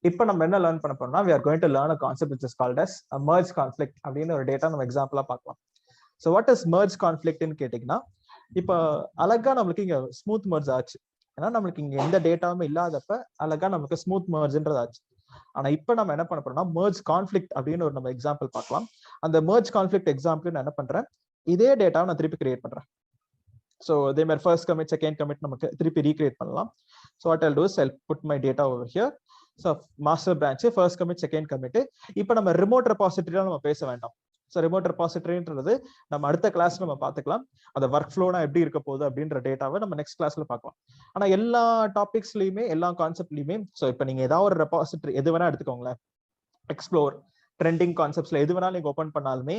இப்போ நம்ம என்ன லேர்ன் பண்ண போறோம்னா we are going to learn a concept which is called as a merge conflict அப்படின்னு ஒரு டேட்டா நம்ம எக்ஸாம்பிளா பார்க்கலாம். ஸோ வாட் இஸ் merge conflictன்னு கேட்டீங்கன்னா, இப்போ அழகா நம்மளுக்கு இங்க ஸ்மூத் merge ஆச்சு. ஏன்னா நம்மளுக்கு இங்க எந்த டேட்டாவுமே இல்லாதப்ப அழகா நமக்கு ஸ்மூத் mergeன்றது ஆச்சு. ஆனா இப்போ நம்ம என்ன பண்ண போறோம்னா merge conflict அப்படின்னு ஒரு நம்ம எக்ஸாம்பிள் பார்க்கலாம். அந்த merge conflict எக்ஸாம்பிள் நான் என்ன பண்றேன், இதே டேட்டாவை நான் திருப்பி கிரியேட் பண்றேன். ஸோ அதே மாதிரி ஃபர்ஸ்ட் கமிட் செகண்ட் கமிட் நமக்கு திருப்பி ரீக்ரியேட் பண்ணலாம். So what I'll do is I'll put my data over here. So master branch first commit second commit. இப்போ நம்ம ரிமோட் ரெபாசிட்டரியில நம்ம பேச வேண்டாம். ஸோ ரிமோட் ரெபாசிட்டரின்றது நம்ம அடுத்த கிளாஸ் நம்ம பார்த்துக்கலாம். அந்த ஒர்க் ஃப்ளோனா எப்படி இருக்க போகுது அப்படின்ற டேட்டாவை நம்ம நெக்ஸ்ட் கிளாஸ்ல பார்க்கலாம். ஆனா எல்லா டாபிக்ஸ்லயுமே எல்லா கான்செப்ட்லயுமே ஸோ இப்போ நீங்க ஏதாவது ஒரு ரெபாசிட்டரி எது வேணா எடுத்துக்கோங்களேன், எக்ஸ்ப்ளோர் ட்ரெண்டிங் கான்செப்ட்ஸ்ல எது வேணாலும் நீங்க ஓப்பன் பண்ணாலுமே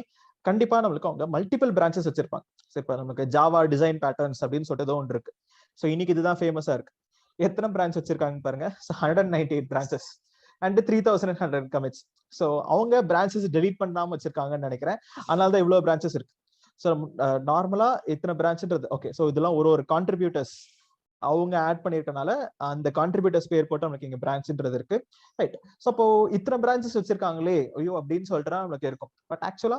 கண்டிப்பா நம்மளுக்கு அவங்க மல்டிபிள் பிரான்ச்சஸ் வச்சிருப்பாங்க. ஸோ இப்போ நமக்கு ஜாவா டிசைன் பேட்டர்ன்ஸ் அப்படின்னு சொல்லிட்டு ஏதோ ஒன்று இருக்கு. ஸோ இன்னைக்கு இதுதான் ஃபேமஸா இருக்கு. எத்தனை பிரான்ச் வச்சிருக்காங்க பாருங்க, 198 பிரான்ச்சஸ் அண்ட் 3100 கமிட்ஸ். ஸோ அவங்க பிரான்ச்சஸ் டெலீட் பண்ணாம வச்சிருக்காங்கன்னு நினைக்கிறேன். அதனால தான் இவ்வளவு பிரான்ச்சஸ் இருக்கு. ஸோ நார்மலா இத்தனை பிரான்ச்ன்றது ஓகே. ஸோ இதெல்லாம் ஒரு கான்ட்ரிபியூட்டர்ஸ் அவங்க ஆட் பண்ணிருக்கனால அந்த கான்ட்ரிபியூட்டர்ஸ் பேர் போட்டு நமக்கு இங்க பிரான்ச்ன்றது இருக்கு, ரைட். ஸோ அப்போ இத்தனை பிரான்ச்சஸ் வச்சிருக்காங்களே ஐயோ அப்படின்னு சொல்லிட்டு நமக்கு இருக்கும். பட் ஆக்சுவலா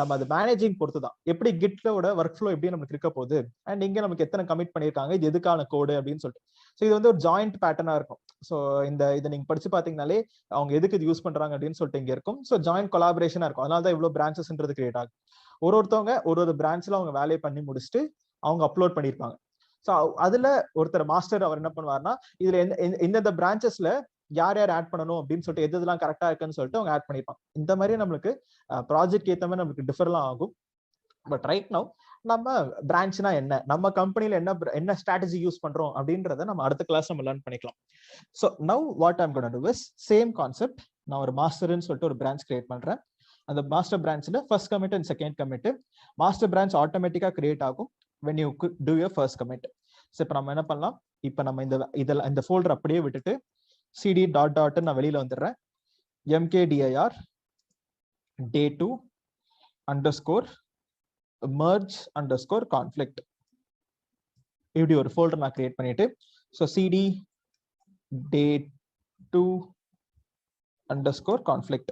நம்ம அது மேனேஜிங் பொறுத்து தான், எப்படி கிட்லோட ஒர்க் ஃப்ளோ எப்படி நமக்கு இருக்க போகுது அண்ட் இங்க நமக்கு எத்தனை கமிட் பண்ணிருக்காங்க, இது எதுக்கான கோடு அப்படின்னு சொல்லிட்டு. ஸோ இது வந்து ஒரு ஜாயிண்ட் பேட்டர்னா இருக்கும். ஸோ இதை நீங்க படிச்சு பாத்தீங்கன்னாலே அவங்க எதுக்கு இது யூஸ் பண்றாங்க அப்படின்னு சொல்லிட்டு இங்க இருக்கும். ஸோ ஜாயிண்ட் கொலாபரேஷனா இருக்கும். அதனால தான் இவ்வளவு பிரான்ச்சஸ்ன்றது கிரியேட் ஆகும். ஒருத்தவங்க ஒரு பிரான்ச்ல அவங்க வேலையை பண்ணி முடிச்சுட்டு அவங்க அப்லோட் பண்ணிருப்பாங்க. ஸோ அதுல ஒருத்தர் மாஸ்டர் அவர் என்ன பண்ணுவார்னா இதுல எந்தெந்த பிரான்ச்சஸ்ல யார் யார் ஆட் பண்ணணும் அப்படின்னு சொல்லிட்டு எது இதெல்லாம் கரெக்டா இருக்குன்னு சொல்லிட்டு அவங்க ஆட் பண்ணிருப்பாங்க. இந்த மாதிரி நம்மளுக்கு ப்ராஜெக்ட் ஏற்ற மாதிரி நம்மளுக்கு டிஃபர்லாம் ஆகும். பட் ரைட் நவ் நம்ம பிரான்ச்னா என்ன, நம்ம கம்பெனில என்ன ஸ்ட்ராட்டஜி யூஸ் பண்றோம் அப்படின்றத நம்ம அடுத்த கிளாஸ் நம்ம லேர்ன் பண்ணிக்கலாம். So now what I'm gonna do is same concept. நான் ஒரு மாஸ்டர்னு சொல்லிட்டு ஒரு பிரான்ச் கிரியேட் பண்றேன். அந்த மாஸ்டர் பிரான்ச்ல first commit and second commit master branch ஆட்டோமேட்டிக்கா கிரியேட் ஆகும் when you do your first commit. So இப்போ நம்ம என்ன பண்ணலாம், இப்போ நம்ம இந்த ஃபோல்டர் அப்படியே விட்டுட்டு cd டாட் டாட் நான் வெளியில வந்துடுறேன். mkdir day2 underscore merge underscore conflict இப்படி ஒரு ஃபோல்டர் நான் கிரியேட் பண்ணிட்டு so cd day2 underscore conflict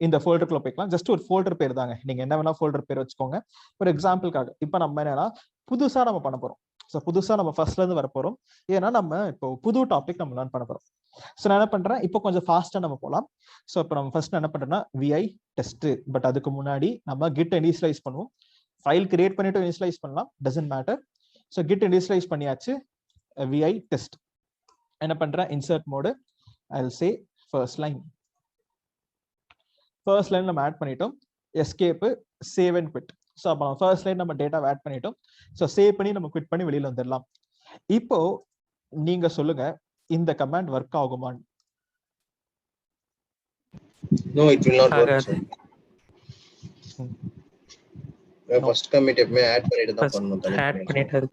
இந்த ஃபோல்டருக்குள்ள போய்க்கலாம். ஜஸ்ட் ஒரு ஃபோல்டர் பேர் தாங்க, நீங்க என்ன வேணா ஃபோல்டர் பேர் வச்சுக்கோங்க. ஒரு எக்ஸாம்பிளுக்காக இப்போ நம்ம என்னன்னா புதுசா நம்ம பண்ண போறோம். ஸோ புதுசா நம்ம ஃபர்ஸ்ட்ல இருந்து வர போறோம். ஏன்னா நம்ம இப்போ புது டாபிக் நம்ம லேர்ன் பண்ண போறோம். ஸோ நான் என்ன பண்றேன், இப்போ கொஞ்சம் ஃபாஸ்டா நம்ம போகலாம். ஸோ இப்போ நம்ம ஃபர்ஸ்ட் என்ன பண்றோம்னா vi test. பட் அதுக்கு முன்னாடி நம்ம git initialize பண்ணுவோம். ஃபைல் கிரியேட் பண்ணிட்டு இனிஷியலைஸ் பண்ணலாம், doesn't matter. So git initialize பண்ணியாச்சு. vi test என்ன பண்றேன், insert mode I'll say first line. First line நம்ம ஆட் பண்ணிட்டோம். Escape save and quit. So அப்போ நம்ம ஃபர்ஸ்ட் லைன் நம்ம டேட்டா ஆட் பண்ணிட்டோம். ஸோ சேவ் பண்ணி நம்ம குவிட் பண்ணி வெளியில வந்துடலாம். இப்போ நீங்க சொல்லுங்க, இந்த கமாண்ட் ஒர்க் ஆகுமான்னு? No, it will not work. First commit எப்பமே ஆட் பண்ணிட்டு தான் பண்ணனும். ஆட் பண்ணிட்டாரு.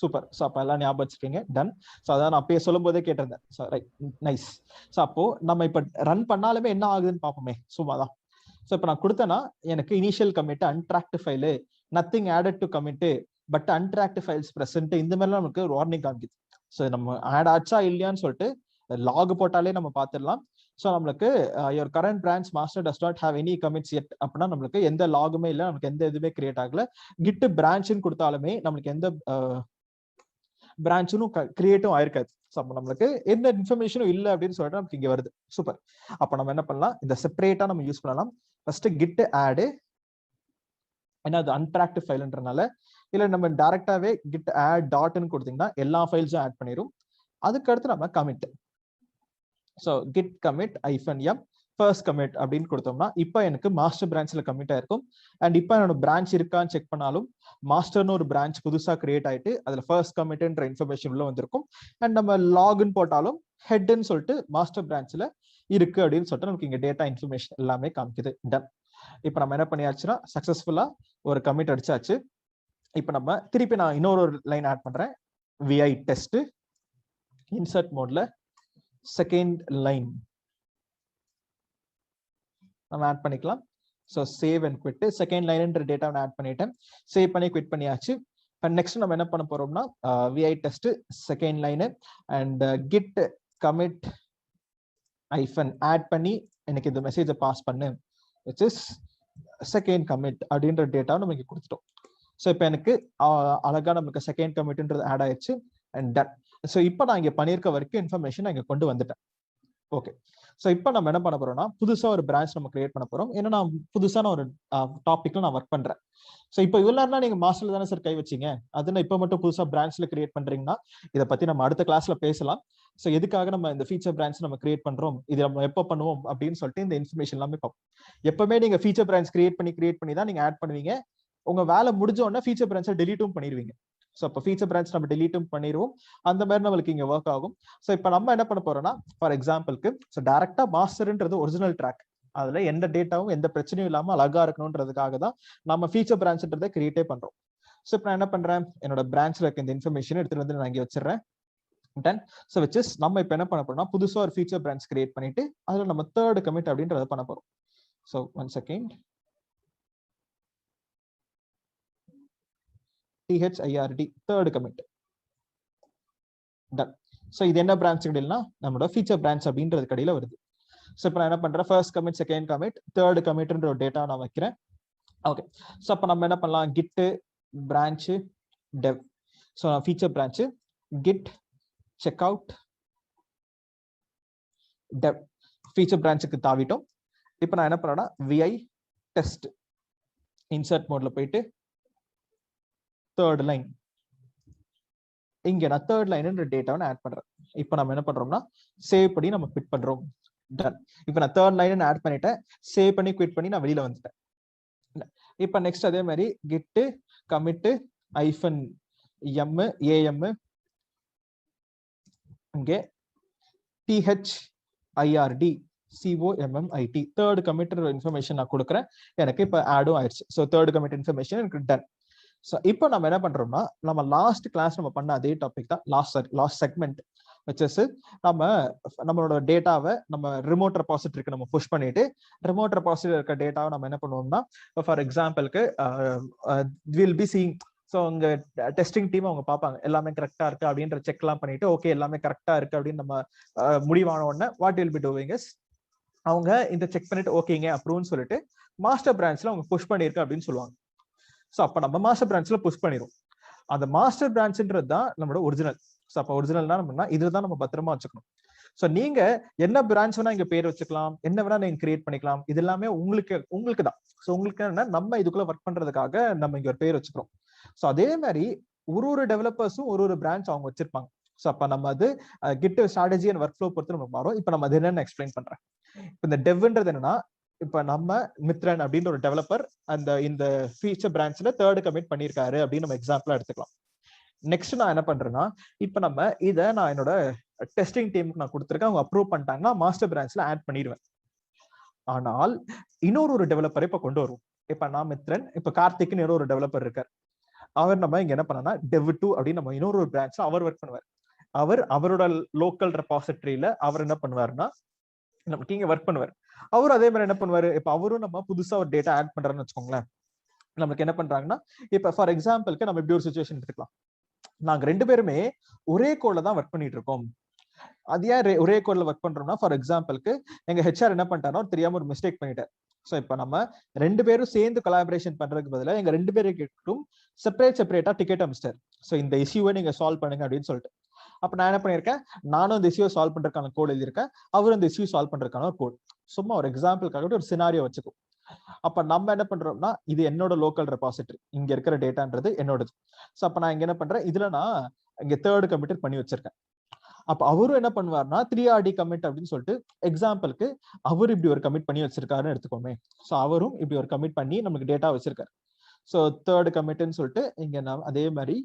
சூப்பர். ஸோ அப்போ எல்லாம் ஞாபகம் வச்சுக்கீங்க. டன். ஸோ அதான் நான் அப்பயே சொல்லும் போதே கேட்டிருந்தேன். So right, nice. ஸோ அப்போ நம்ம இப்போ ரன் பண்ணாலுமே என்ன ஆகுதுன்னு பார்ப்போமே, சும்மாதான். ஸோ இப்போ நான் கொடுத்தேன்னா எனக்கு initial commit untracked file nothing added to commit but untracked files present இந்த மாதிரிலாம் நமக்கு ஒரு வார்னிங் காமிக்குது. ஸோ நம்ம ஆட் ஆச்சா இல்லையான்னு சொல்லிட்டு லாக் போட்டாலே நம்ம பார்த்துடலாம். ஸோ நம்மளுக்கு your current branch master does not have any commits yet அப்படின்னா நம்மளுக்கு எந்த லாகுமே இல்லை, நமக்கு எந்த இதுவுமே கிரியேட் ஆகல. கிட் பிரான்ச்னு கொடுத்தாலுமே நம்மளுக்கு எந்த பிரான்ச்சும் கிரியேட்டும் ஆயிருக்காது. ஸோ அப்போ நம்மளுக்கு எந்த இன்ஃபர்மேஷனும் இல்லை அப்படின்னு சொல்லிட்டு நமக்கு இங்க வருது. சூப்பர். அப்போ நம்ம என்ன பண்ணலாம், இந்த செப்பரேட்டா நம்ம யூஸ் பண்ணலாம். ஃபர்ஸ்ட் கிட் ஆடு, ஏன்னா அது அன்ட்ராக்ட் ஃபைல்ன்றனால. இல்ல நம்ம டைரக்டாவே கிட் ஆட் டாட்னு கொடுத்தீங்கன்னா எல்லா ஃபைல்ஸும் ஆட் பண்ணிடும். அதுக்கு அடுத்து நம்ம commit. So git commit -m first commit அப்படின்னு கொடுத்தோம்னா இப்போ எனக்கு மாஸ்டர் பிரான்ச்ல கமிட் ஆயிருக்கும். அண்ட் இப்போ என்னோட பிரான்ச் இருக்கான்னு செக் பண்ணாலும் மாஸ்டர்னு ஒரு பிரான்ச் புதுசா கிரியேட் ஆயிட்டு அதுல ஃபர்ஸ்ட் கமிட்ன்ற இன்ஃபர்மேஷன் உள்ள வந்திருக்கும். அண்ட் நம்ம லாகின் போட்டாலும் ஹெட்ன்னு சொல்லிட்டு மாஸ்டர் பிரான்ச்ல இருக்கு அப்படின்னு சொல்லிட்டு நமக்கு இங்க டேட்டா இன்ஃபர்மேஷன் எல்லாமே காமிக்குது. டன். இப்போ நம்ம என்ன பண்ணியாச்சுன்னா சக்சஸ்ஃபுல்லா ஒரு கமிட் அடிச்சாச்சு. இப்போ நம்ம திருப்பி நான் இன்னொரு லைன் ஆட் பண்றேன். vi test இன்சர்ட் மோட்ல செகண்ட் லைன் நம்ம ஆட் பண்ணிக்கலாம். So save and quit. Second லைன்ன்ற டேட்டா நான் ஆட் பண்ணிட்டேன். சேவ் பண்ணி குவிட் பண்ணியாச்சு. நெக்ஸ்ட் நம்ம என்ன பண்ண போறோம்னா vi test second line and git commit hyphen add பண்ணி எனக்கு இந்த மெசேஜை பாஸ் பண்ணு, which is செகண்ட் கமிட் அப்படின்ற டேட்டா நமக்கு கொடுத்துட்டோம். ஸோ இப்போ எனக்கு அழகா நமக்கு செகண்ட் கமிட்ன்றது ஆட் ஆயிடுச்சு அண்ட் டன். ஸோ இப்போ நான் இங்கே பண்ணியிருக்க வரைக்கும் இன்ஃபர்மேஷன் நான் இங்கே கொண்டு வந்துட்டேன். ஓகே, ஸோ இப்போ நம்ம என்ன பண்ண போறோம்னா புதுசாக ஒரு பிரான்ச் நம்ம கிரியேட் பண்ண போறோம். ஏன்னா நான் புதுசான ஒரு டாபிக்ல நான் ஒர்க் பண்றேன். ஸோ இப்போ இவ்வளோ நேரம் நீங்க மாஸ்டர்ல தானே சார் கை வச்சிங்க, அதுன்னு இப்போ மட்டும் புதுசா பிரான்ச்ல கிரியேட் பண்றீங்கன்னா இதை பத்தி நம்ம அடுத்த கிளாஸ்ல பேசலாம். ஸோ எதுக்காக நம்ம இந்த ஃபீச்சர் பிரான்ச் நம்ம கிரியேட் பண்றோம், இது நம்ம எப்போ பண்ணுவோம் அப்படின்னு சொல்லிட்டு இந்த இன்ஃபர்மேஷன் எல்லாமே பார்ப்போம். எப்பவுமே நீங்க ஃபீச்சர் பிரான்ச் கிரியேட் பண்ணி தான் நீங்க ஆட் பண்ணுவீங்க. உங்க வேலை முடிஞ்ச உடனே ஃபீச்சர் பிரான்ச்சை டெலீட்டும் பண்ணிடுவீங்க. ஸோ அப்போ ஃபீச்சர் பிரான்ச் நம்ம டெலீட்டும் பண்ணிடுவோம். அந்த மாதிரி நம்மளுக்கு இங்க ஒர்க் ஆகும். ஸோ இப்போ நம்ம என்ன பண்ண போறோம்னா ஃபார் எக்ஸாம்பிளுக்கு ஸோ டேரக்டா மாஸ்டர்ன்றது ஒரிஜினல் ட்ராக், அதுல எந்த டேட்டாவும் எந்த பிரச்சனையும் இல்லாம அழகா இருக்கணும்ன்றதுக்காக தான் நம்ம ஃபீச்சர் பிரான்ச்ன்றதை கிரியேட்டே பண்றோம். ஸோ இப்போ நான் என்ன பண்றேன், என்னோட பிரான்ச்ல இருக்க இந்த இன்ஃபர்மேஷன் எடுத்துட்டு வந்து நான் இங்கே வச்சிடறேன். டன். ஸோ which is நம்ம இப்போ என்ன பண்ண போறோம்னா புதுசா ஒரு ஃபீச்சர் பிரான்ச் கிரியேட் பண்ணிட்டு அதுல நம்ம தேர்ட் கமிட் அப்படின்றத பண்ண போறோம். So one second, THIRD third commit done. So இது என்ன பிரான்ச் கடையில்னா நம்மளோட ஃபீச்சர் பிரான்ச் அப்படின்றது கடையில வருது. ஸோ இப்போ நான் என்ன பண்றேன், first commit second commit third கமிட்ன்ற ஒரு டேட்டா நான் வைக்கிறேன். ஓகே, ஸோ அப்போ நம்ம என்ன பண்ணலாம், கிட் பிரான்ச் டெவ். ஸோ நான் feature branch git checkout dev feature பிரான்ச்சுக்கு தாவிட்டோம். இப்போ நான் என்ன பண்ணேன்னா VI டெஸ்ட் இன்சர்ட் மோட்ல போயிட்டு தேர்ட் லைன் இங்க நான் தேர்ட் லைன் டேட்டாவை ஆட் பண்றேன். இப்போ நம்ம என்ன பண்றோம்னா சேவ் பண்ணி நம்ம குவிட் பண்றோம். டன். இப்போ நான் தேர்ட் லைன் ஆட் பண்ணிட்டேன், சேவ் பண்ணி குவிட் பண்ணி நான் வெளியில வந்துட்டேன். இப்போ நெக்ஸ்ட் அதே மாதிரி கிட் கமிட் ஐஃபன் எம் ஏஎம் இங்கே THIRD COMMIT third commit information நான் கொடுக்குறேன். எனக்கு இப்போ ஆடும் ஆயிடுச்சு. ஸோ தேர்ட் கமிட் இன்ஃபர்மேஷன் எனக்கு டன். ஸோ இப்போ நம்ம என்ன பண்றோம்னா நம்ம லாஸ்ட் கிளாஸ் நம்ம பண்ண அதே டாபிக் தான் லாஸ்ட் செக்மெண்ட் வச்சு நம்மளோட டேட்டாவை நம்ம ரிமோட் ரெபாசிட்டரிக்கு நம்ம புஷ் பண்ணிட்டு ரிமோட் ரெபாசிட்டரி இருக்க டேட்டாவை நம்ம என்ன பண்ணுவோம்னா ஃபார் எக்ஸாம்பிளுக்கு வில் பி சீயிங். ஸோ உங்க டெஸ்டிங் டீம் அவங்க பார்ப்பாங்க எல்லாமே கரெக்டா இருக்கு அப்படின்ற செக் எல்லாம் பண்ணிட்டு ஓகே எல்லாமே கரெக்டா இருக்கு அப்படின்னு நம்ம முடிவான உடனே what will be doing is அவங்க இந்த செக் பண்ணிட்டு ஓகேங்க அப்ரூவ்னு சொல்லிட்டு மாஸ்டர் பிரான்ச்ல அவங்க புஷ் பண்ணிருக்கு அப்படின்னு சொல்லுவாங்க. ஸோ அப்ப நம்ம மாஸ்டர் பிரான்ச்ல புஷ் பண்ணிடுவோம். அந்த மாஸ்டர் பிரான்ச்ன்றது தான் நம்மளோட ஒரிஜினல். ஸோ அப்போ ஒரிஜினல்னா நம்ம இதுதான் நம்ம பத்திரமா வச்சுக்கணும். ஸோ நீங்க என்ன பிரான்ச் வேணா இங்க பேர் வச்சுக்கலாம், என்ன வேணா நீங்க கிரியேட் பண்ணிக்கலாம். இது எல்லாமே உங்களுக்கு தான். ஸோ உங்களுக்கு என்ன நம்ம இதுக்குள்ள ஒர்க் பண்றதுக்காக நம்ம இங்க ஒரு பேர் வச்சுக்கிறோம். ஸோ அதே மாதிரி ஒரு டெவலப்பர்ஸும் ஒரு பிரான்ச் அவங்க வச்சிருப்பாங்க. ஸோ அப்ப நம்ம அது git strategy and workflow பொறுத்து நம்ம மாறும். இப்போ நம்ம அது என்னன்னு எக்ஸ்பிளைன் பண்றேன். இப்போ இந்த டெவ்ன்றது என்னன்னா இப்ப நம்ம மித்ரன் அப்படின்ற ஒரு டெவலப்பர் இந்த ஃபீச்சர் பிரான்ச்ல தேர்ட் கமிட் பண்ணிருக்காரு அப்படின்னு நம்ம எக்ஸாம்பிளா எடுத்துக்கலாம். நெக்ஸ்ட் நான் என்ன பண்றேன்னா இப்ப நம்ம இதை நான் என்னோட டெஸ்டிங் டீமுக்கு நான் கொடுத்துருக்கேன், அவங்க அப்ரூவ் பண்ணிட்டாங்கன்னா மாஸ்டர் பிரான்ச்ல ஆட் பண்ணிடுவேன். ஆனால் இன்னொரு டெவலப்பரை இப்ப கொண்டு வருவோம். இப்ப நான் மித்ரன், இப்ப கார்த்திக்னு ஒரு டெவலப்பர் இருக்கார். அவர் நம்ம இங்க என்ன பண்ணா dev2 அப்படின்னு நம்ம இன்னொரு பிரான்ச்ல அவர் ஒர்க் பண்ணுவார். அவரோட லோக்கல் ரெபாசிட்டரியில அவர் என்ன பண்ணுவாருன்னா நமக்கு இங்க ஒர்க் பண்ணுவார். அவரும் அதே மாதிரி என்ன பண்ணுவாரு, இப்ப அவரும் நம்ம புதுசா ஒரு டேட்டா ஆட் பண்றோம்னு வச்சுக்கோங்களேன். நமக்கு என்ன பண்றாங்கன்னா இப்ப ஃபார் எக்ஸாம்பிளுக்கு நம்ம இப்படி ஒரு சுச்சுவேஷன் எடுத்துக்கலாம். நாங்க ரெண்டு பேருமே ஒரே கோட்ல தான் ஒர்க் பண்ணிட்டு இருக்கோம். அது ஏன் ஒரே கோட்ல ஒர்க் பண்றோம்னா ஃபார் எக்ஸாம்பிளுக்கு எங்க ஹெச்ஆர் என்ன பண்ணிட்டாரோ தெரியாம ஒரு மிஸ்டேக் பண்ணிட்டார். ஸோ இப்ப நம்ம ரெண்டு பேரும் சேர்ந்து கொலாபரேஷன் பண்றதுக்கு பதிலாக எங்க ரெண்டு பேருக்கும் செப்பரேட்டா டிக்கெட் அமிச்சிட்டார். ஸோ இந்த இஷ்யூவை நீங்க சால்வ் பண்ணுங்க அப்படின்னு சொல்லிட்டு. அப்ப நான் என்ன பண்ணிருக்கேன், நானும் இந்த இஷ்யூ சால்வ் பண்றதுக்கான கோட் எழுதியிருக்கேன், அவரும் இந்த இஷ்யூ சால்வ் பண்றதுக்கான ஒரு கோட். சும்மா ஒரு எக்ஸாம்பிளுக்காக ஒரு சினாரியோ வச்சுக்கும். அப்ப நம்ம என்ன பண்றோம்னா இது என்னோட லோக்கல் ரெபாசிட்டரி, இங்க இருக்கிற டேட்டான்றது என்னோடது. ஸோ அப்ப நான் இங்க என்ன பண்றேன், இதுல நான் இங்க தேர்ட் கமிட் பண்ணி வச்சிருக்கேன். அப்ப அவரும் என்ன பண்ணுவார்னா 3RD கமிட் அப்படின்னு சொல்லிட்டு எக்ஸாம்பிளுக்கு அவர் இப்படி ஒரு கமிட் பண்ணி வச்சிருக்காருன்னு எடுத்துக்கோமே. ஸோ அவரும் இப்படி ஒரு கமிட் பண்ணி நமக்கு டேட்டா வச்சிருக்காரு. ஸோ தேர்ட் கமிட்னு சொல்லிட்டு இங்க நான் அதே மாதிரி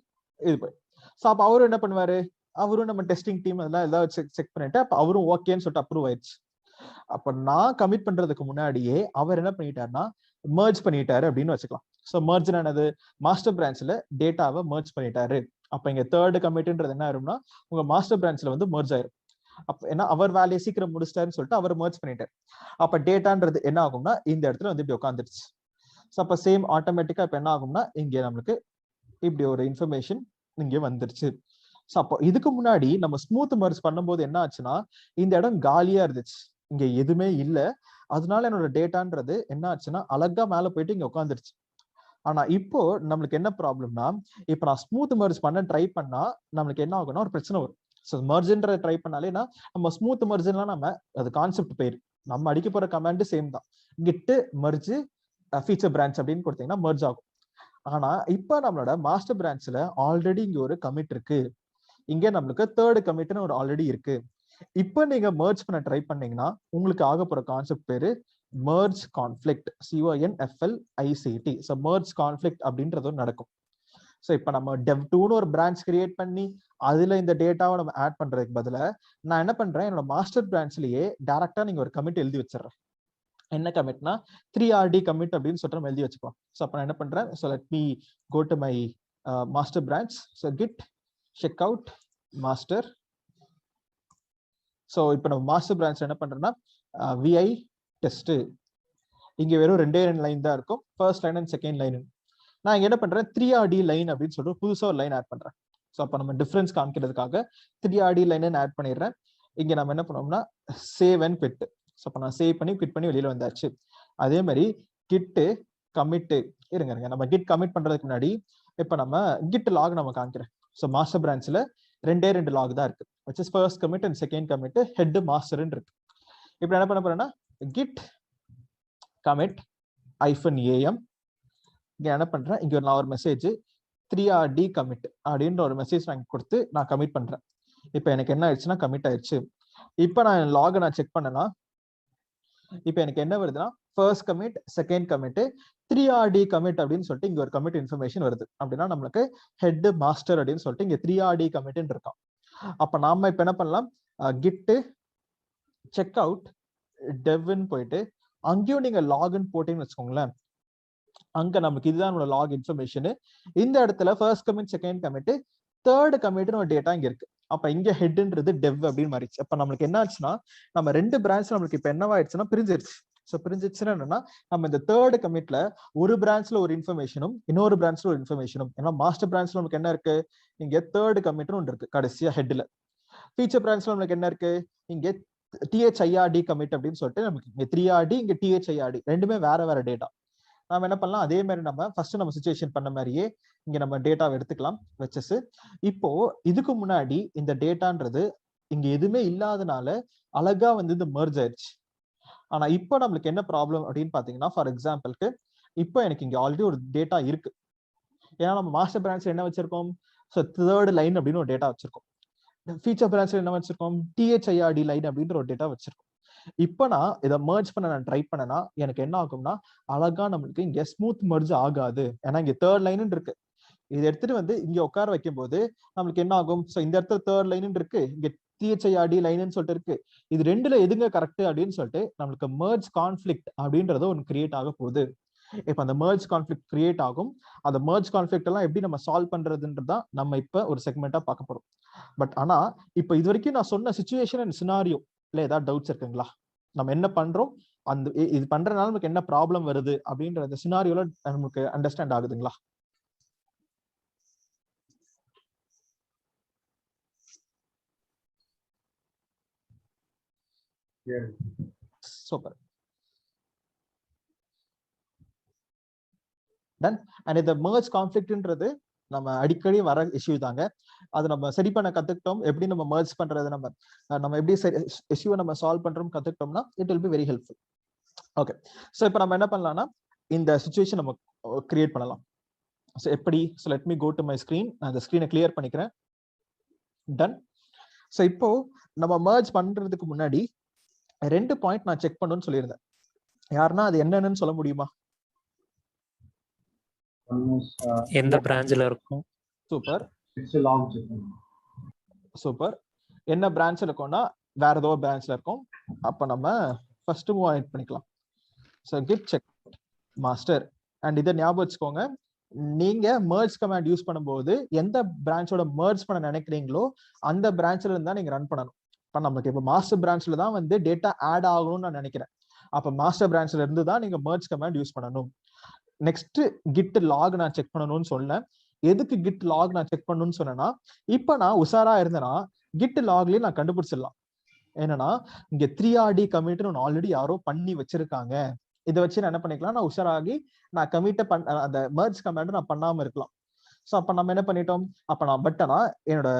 இது போய் ஸோ அப்ப அவரும் என்ன பண்ணுவாரு, அவரும் நம்ம டெஸ்டிங் டீம் அதெல்லாம் ஏதாவது செக் பண்ணிட்டு அப்ப அவரும் ஓகேன்னு சொல்லிட்டு அப்ரூவ் ஆயிடுச்சு. அப்ப நான் கமிட் பண்றதுக்கு முன்னாடியே அவர் என்ன பண்ணிட்டாருன்னா மர்ஜ் பண்ணிட்டாரு அப்படின்னு வச்சுக்கலாம். ஸோ மர்ஜ் என்னது, மாஸ்டர் பிரான்ச்ல டேட்டாவை மர்ஜ் பண்ணிட்டாரு. அப்ப இங்க தேர்ட் கமிட்ன்றது என்ன ஆயிரும்னா உங்க மாஸ்டர் பிரான்ச்ல வந்து மர்ஜ் ஆயிரும். அப்ப ஏன்னா அவர் வேலையை சீக்கிரம் முடிச்சிட்டாருன்னு சொல்லிட்டு அவர் மர்ஜ் பண்ணிட்டாரு. அப்ப டேட்டான்றது என்ன ஆகும்னா இந்த இடத்துல வந்து இப்படி உட்காந்துருச்சு. ஸோ அப்ப சேம் ஆட்டோமேட்டிக்கா இப்ப என்ன ஆகும்னா இங்க நம்மளுக்கு இப்படி ஒரு இன்ஃபர்மேஷன் இங்கே வந்துருச்சு. ஸோ அப்போ இதுக்கு முன்னாடி நம்ம ஸ்மூத் மர்ஜ் பண்ணும்போது என்ன ஆச்சுன்னா இந்த இடம் காலியா இருந்துச்சு, இங்க எதுவுமே இல்லை. அதனால என்னோட டேட்டான்றது என்ன ஆச்சுன்னா அழகா மேல போயிட்டு இங்க உட்காந்துருச்சு. ஆனா இப்போ நம்மளுக்கு என்ன ப்ராப்ளம்னா, இப்போ நான் ஸ்மூத் மர்ஜ் பண்ண ட்ரை பண்ணா நம்மளுக்கு என்ன ஆகும்னா ஒரு பிரச்சனை வரும். ஸோ மர்ஜ்ன்ற ட்ரை பண்ணாலேனா நம்ம ஸ்மூத் மர்ஜ்லாம் நம்ம அது கான்செப்ட் பேர், நம்ம அடிக்க போற கமாண்ட் சேம் தான், கிட் மர்ஜ் ஃபீச்சர் பிரான்ச் அப்படின்னு கொடுத்தீங்கன்னா மர்ஜ் ஆகும். ஆனா இப்போ நம்மளோட மாஸ்டர் பிரான்ச்ல ஆல்ரெடி இங்க ஒரு கமிட் இருக்கு, இங்க நம்மளுக்கு தேர்ட் கமிட்னு ஒரு ஆல்ரெடி இருக்கு. இப்போ நீங்க மர்ஜ் பண்ண ட்ரை பண்ணீங்கன்னா உங்களுக்கு ஆக போற கான்செப்ட் பேரு merge conflict, CONFLICT. So merge conflict அப்படின்றது நடக்கும். ஸோ இப்போ நம்ம dev2னு ஒரு பிரான்ச் கிரியேட் பண்ணி அதுல இந்த டேட்டாவை நம்ம ஆட் பண்றதுக்கு பதிலா நான் என்ன பண்றேன், என்னோட மாஸ்டர் பிரான்ச்லயே டைரக்டா நீங்க ஒரு கமிட் எழுதி வச்சிடறேன். என்ன கமிட்னா 3RD கமிட் அப்படின்னு சொல்லிட்டு நம்ம எழுதி வச்சுக்கலாம். ஸோ அப்போ நான் என்ன பண்றேன், so let me go to my master branch. So git checkout master. So இப்போ நம்ம மாஸ்டர் பிரான்ச் என்ன பண்றேன்னா vi டெஸ்ட், இங்க வெறும் 2 லைன் தான் இருக்கும், first line and second line. நான் இங்க என்ன பண்றேன் 3RD லைன் அப்படின்னு சொல்லிட்டு புதுசா ஒரு லைன் ஆட் பண்றேன். ஸோ அப்போ நம்ம டிஃபரன்ஸ் காமிக்கிறதுக்காக 3RD லைன் ஆட் பண்ணிடுறேன். இங்க நம்ம என்ன பண்ணோம்னா சேவ் அண்ட் குவிட். ஸோ அப்போ நான் சேவ் பண்ணி குவிட் பண்ணி வெளியில வந்தாச்சு. அதே மாதிரி கிட் கமிட் இருங்க, நம்ம கிட் கமிட் பண்றதுக்கு முன்னாடி இப்போ நம்ம கிட் லாக் நம்ம காமிக்கிறேன். ஸோ மாஸ்டர் பிரான்ச்ல 2 லாக் தான் இருக்கு, which is first commit and second commit, head master இருக்கு. இப்போ என்ன பண்ண போறேன்னா git commit -am. இங்க என்ன பண்றேன், இங்க நான் ஒரு மெசேஜ் 3RD commit அப்படின்ற ஒரு மெசேஜ் நான் கொடுத்து நான் கமிட் பண்றேன். இப்போ எனக்கு என்ன ஆயிடுச்சுன்னா கமிட் ஆயிடுச்சு. இப்போ நான் லாக் நான் செக் பண்ணனா இப்போ எனக்கு என்ன வருதுன்னா first commit second commit 3RD commit அப்படின்னு சொல்லிட்டு இங்க ஒரு கமிட் இன்ஃபர்மேஷன் வருது. அப்படின்னா நம்மளுக்கு ஹெட் மாஸ்டர் அப்படின்னு சொல்லிட்டு இங்க 3RD commit இருக்கான். அப்ப நாம இப்ப என்ன பண்ணலாம், கிட் செக் அவுட் டெவ்னு போயிட்டு அங்கேயும் நீங்க லாகின் போட்டீங்கன்னு வச்சுக்கோங்களேன், அங்க நமக்கு இதுதான் நம்மளோட லாக் இன்ஃபர்மேஷன். இந்த இடத்துல first commit second commit third கமிட்னு ஒரு டேட்டா இங்க இருக்கு. அப்ப இங்க ஹெட்ன்றது டெவ் அப்படின்னு மாறிச்சு. அப்ப நம்மளுக்கு என்ன ஆச்சுன்னா நம்ம 2 பிரான்ச் நம்மளுக்கு இப்ப என்னவாயிடுச்சுன்னா பிரிஞ்சிருச்சு. ஸோ பிரிஞ்சிச்சுன்னா என்னன்னா நம்ம இந்த தேர்ட் கமிட்ல ஒரு பிரான்ச்ல ஒரு இன்ஃபர்மேஷனும் இன்னொரு பிரான்ச்ல ஒரு இன்ஃபர்மேஷனும், ஏன்னா மாஸ்டர் பிரான்ச்ல நமக்கு என்ன இருக்கு, இங்க தேர்ட் கமிட்னு ஒன்று இருக்கு கடைசியா ஹெட்ல. ஃபீச்சர் பிரான்ச்ல நமக்கு என்ன இருக்கு, இங்க THIRD கமிட் அப்படின்னு சொல்லிட்டு நமக்கு இங்க 3RD இங்க THIRD ரெண்டுமே வேற வேற டேட்டா. நாம என்ன பண்ணலாம், அதே மாதிரி நம்ம ஃபர்ஸ்ட் நம்ம சிச்சுவேஷன் பண்ண மாதிரியே இங்க நம்ம டேட்டாவை எடுத்துக்கலாம் வச்சஸ். இப்போ இதுக்கு முன்னாடி இந்த டேட்டான்றது இங்க எதுவுமே இல்லாதனால அழகா வந்து இந்த மெர்ஜ் ஆயிடுச்சு. ஆனா இப்போ நம்மளுக்கு என்ன ப்ராப்ளம் அப்படின்னு பாத்தீங்கன்னா, ஃபார் எக்ஸாம்பிளுக்கு இப்போ எனக்கு இங்க ஆல்ரெடி ஒரு டேட்டா இருக்கு. ஏன்னா நம்ம மாஸ்டர் பிரான்ச்ல என்ன வச்சிருக்கோம், ஸோ தேர்ட் லைன் அப்படின்னு ஒரு டேட்டா வச்சிருக்கோம். ஃபீச்சர் பிரான்ச்ல என்ன வச்சிருக்கோம், THIRD லைன் அப்படின்ற ஒரு டேட்டா வச்சிருக்கோம். இப்போ நான் இதை மர்ஜ் பண்ண நான் ட்ரை பண்ணனா எனக்கு என்ன ஆகும்னா அழகா நம்மளுக்கு இங்க ஸ்மூத் மர்ஜ் ஆகாது. ஏன்னா இங்க தேர்ட் லைன் இருக்கு, இதை எடுத்துட்டு வந்து இங்க உட்கார வைக்கும் போது நம்மளுக்கு என்ன ஆகும், ஸோ இந்த இடத்துல தேர்ட் லைன் இருக்கு, இங்க THIRD லைன்னு சொல்லிட்டு இருக்கு, இது ரெண்டுல எதுங்க கரெக்ட் அப்படின்னு சொல்லிட்டு நம்மளுக்கு மர்ஜ் கான்ஃபிளிக்ட் அப்படின்றது ஒன்று கிரியேட் ஆக போகுது. இப்ப அந்த மர்ஜ் கான்ஃபிளிக்ட் கிரியேட் ஆகும். அந்த மர்ஜ் கான்ஃபிளிக்ட் எல்லாம் எப்படி நம்ம சால்வ் பண்றதுன்றதான் நம்ம இப்ப ஒரு செக்மெண்டா பார்க்க போறோம். பட் ஆனா இப்ப இது வரைக்கும் நான் சொன்ன சிச்சுவேஷன் அண்ட் சினாரியோ இல்ல ஏதாவது டவுட்ஸ் இருக்குங்களா, நம்ம என்ன பண்றோம், அந்த இது பண்றதுனால நமக்கு என்ன ப்ராப்ளம் வருது அப்படின்ற அந்த சினாரியோல நமக்கு அண்டர்ஸ்டாண்ட் ஆகுதுங்களா? சூப்பர். டன். அண்ட் இந்த மர்ஜ் கான்ஃபிளிக்ட்ன்றது நம்ம அடிக்கடி வர இஷ்யூ தாங்க. அது நம்ம சரி பண்ண கத்துக்கிட்டோம், எப்படி நம்ம மர்ஜ் பண்றது, நம்ம எப்படி இஷ்யூவை நம்ம சால்வ் பண்றோம் கத்துக்கிட்டோம்னா it will be very helpful. Okay, so இப்போ நம்ம என்ன பண்ணலாம்னா இந்த சிச்சுவேஷன் நம்ம கிரியேட் பண்ணலாம். ஸோ எப்படி, so let me go to my screen, நான் அந்த ஸ்கிரீனை கிளியர் பண்ணிக்கிறேன். டன். ஸோ இப்போ நம்ம மர்ஜ் பண்றதுக்கு முன்னாடி 2 பாயிண்ட் நான் செக் பண்ணணும்னு சொல்லியிருந்தேன். யாருன்னா அது என்னன்னு சொல்ல முடியுமா? எந்த பிரான்ச்ல இருக்கும்? Super super. என்ன பிரான்ச்ல இருக்கோம்னா வேற ஏதோ பிரான்ச்ல இருக்கும். அப்ப நம்ம ஃபர்ஸ்ட் மூவ் ஆட் பண்ணிக்கலாம். So git check master. And இதை ஞாபகம் வச்சுக்கோங்க, நீங்க மர்ஜ் கமாண்ட் யூஸ் பண்ணும்போது எந்த பிரான்ச்சோட மர்ஜ் பண்ண நினைக்கிறீங்களோ அந்த பிரான்ச்ல இருந்தா நீங்க ரன் பண்ணணும். இப்ப நமக்கு இப்போ மாஸ்டர் பிரான்ச்ல தான் வந்து டேட்டா ஆட் ஆகணும்னு நான் நினைக்கிறேன். அப்ப மாஸ்டர் பிரான்ச்ல இருந்து தான் நீங்க மர்ஜ் கமாண்ட் யூஸ் பண்ணணும். நெக்ஸ்ட் கிட் லாக் நான் செக் பண்ணணும்னு சொன்னேன். எதுக்கு கிட் லாக் நான் செக் பண்ணணும்னு சொன்னேன்னா, இப்ப நான் உஷாரா இருந்தேன்னா கிட் லாக்லயே நான் கண்டுபிடிச்சிடலாம். என்னன்னா இங்க 3RD கமிட்னு ஒன்று ஆல்ரெடி யாரோ பண்ணி வச்சிருக்காங்க. இதை வச்சு நான் என்ன பண்ணிக்கலாம், நான் உஷாராகி நான் கமிட்ட அந்த மெர்ஜ் கமாண்ட் நான் பண்ணாம இருக்கலாம். ஸோ அப்ப நம்ம என்ன பண்ணிட்டோம், அப்ப நான் பட்டனா என்னோட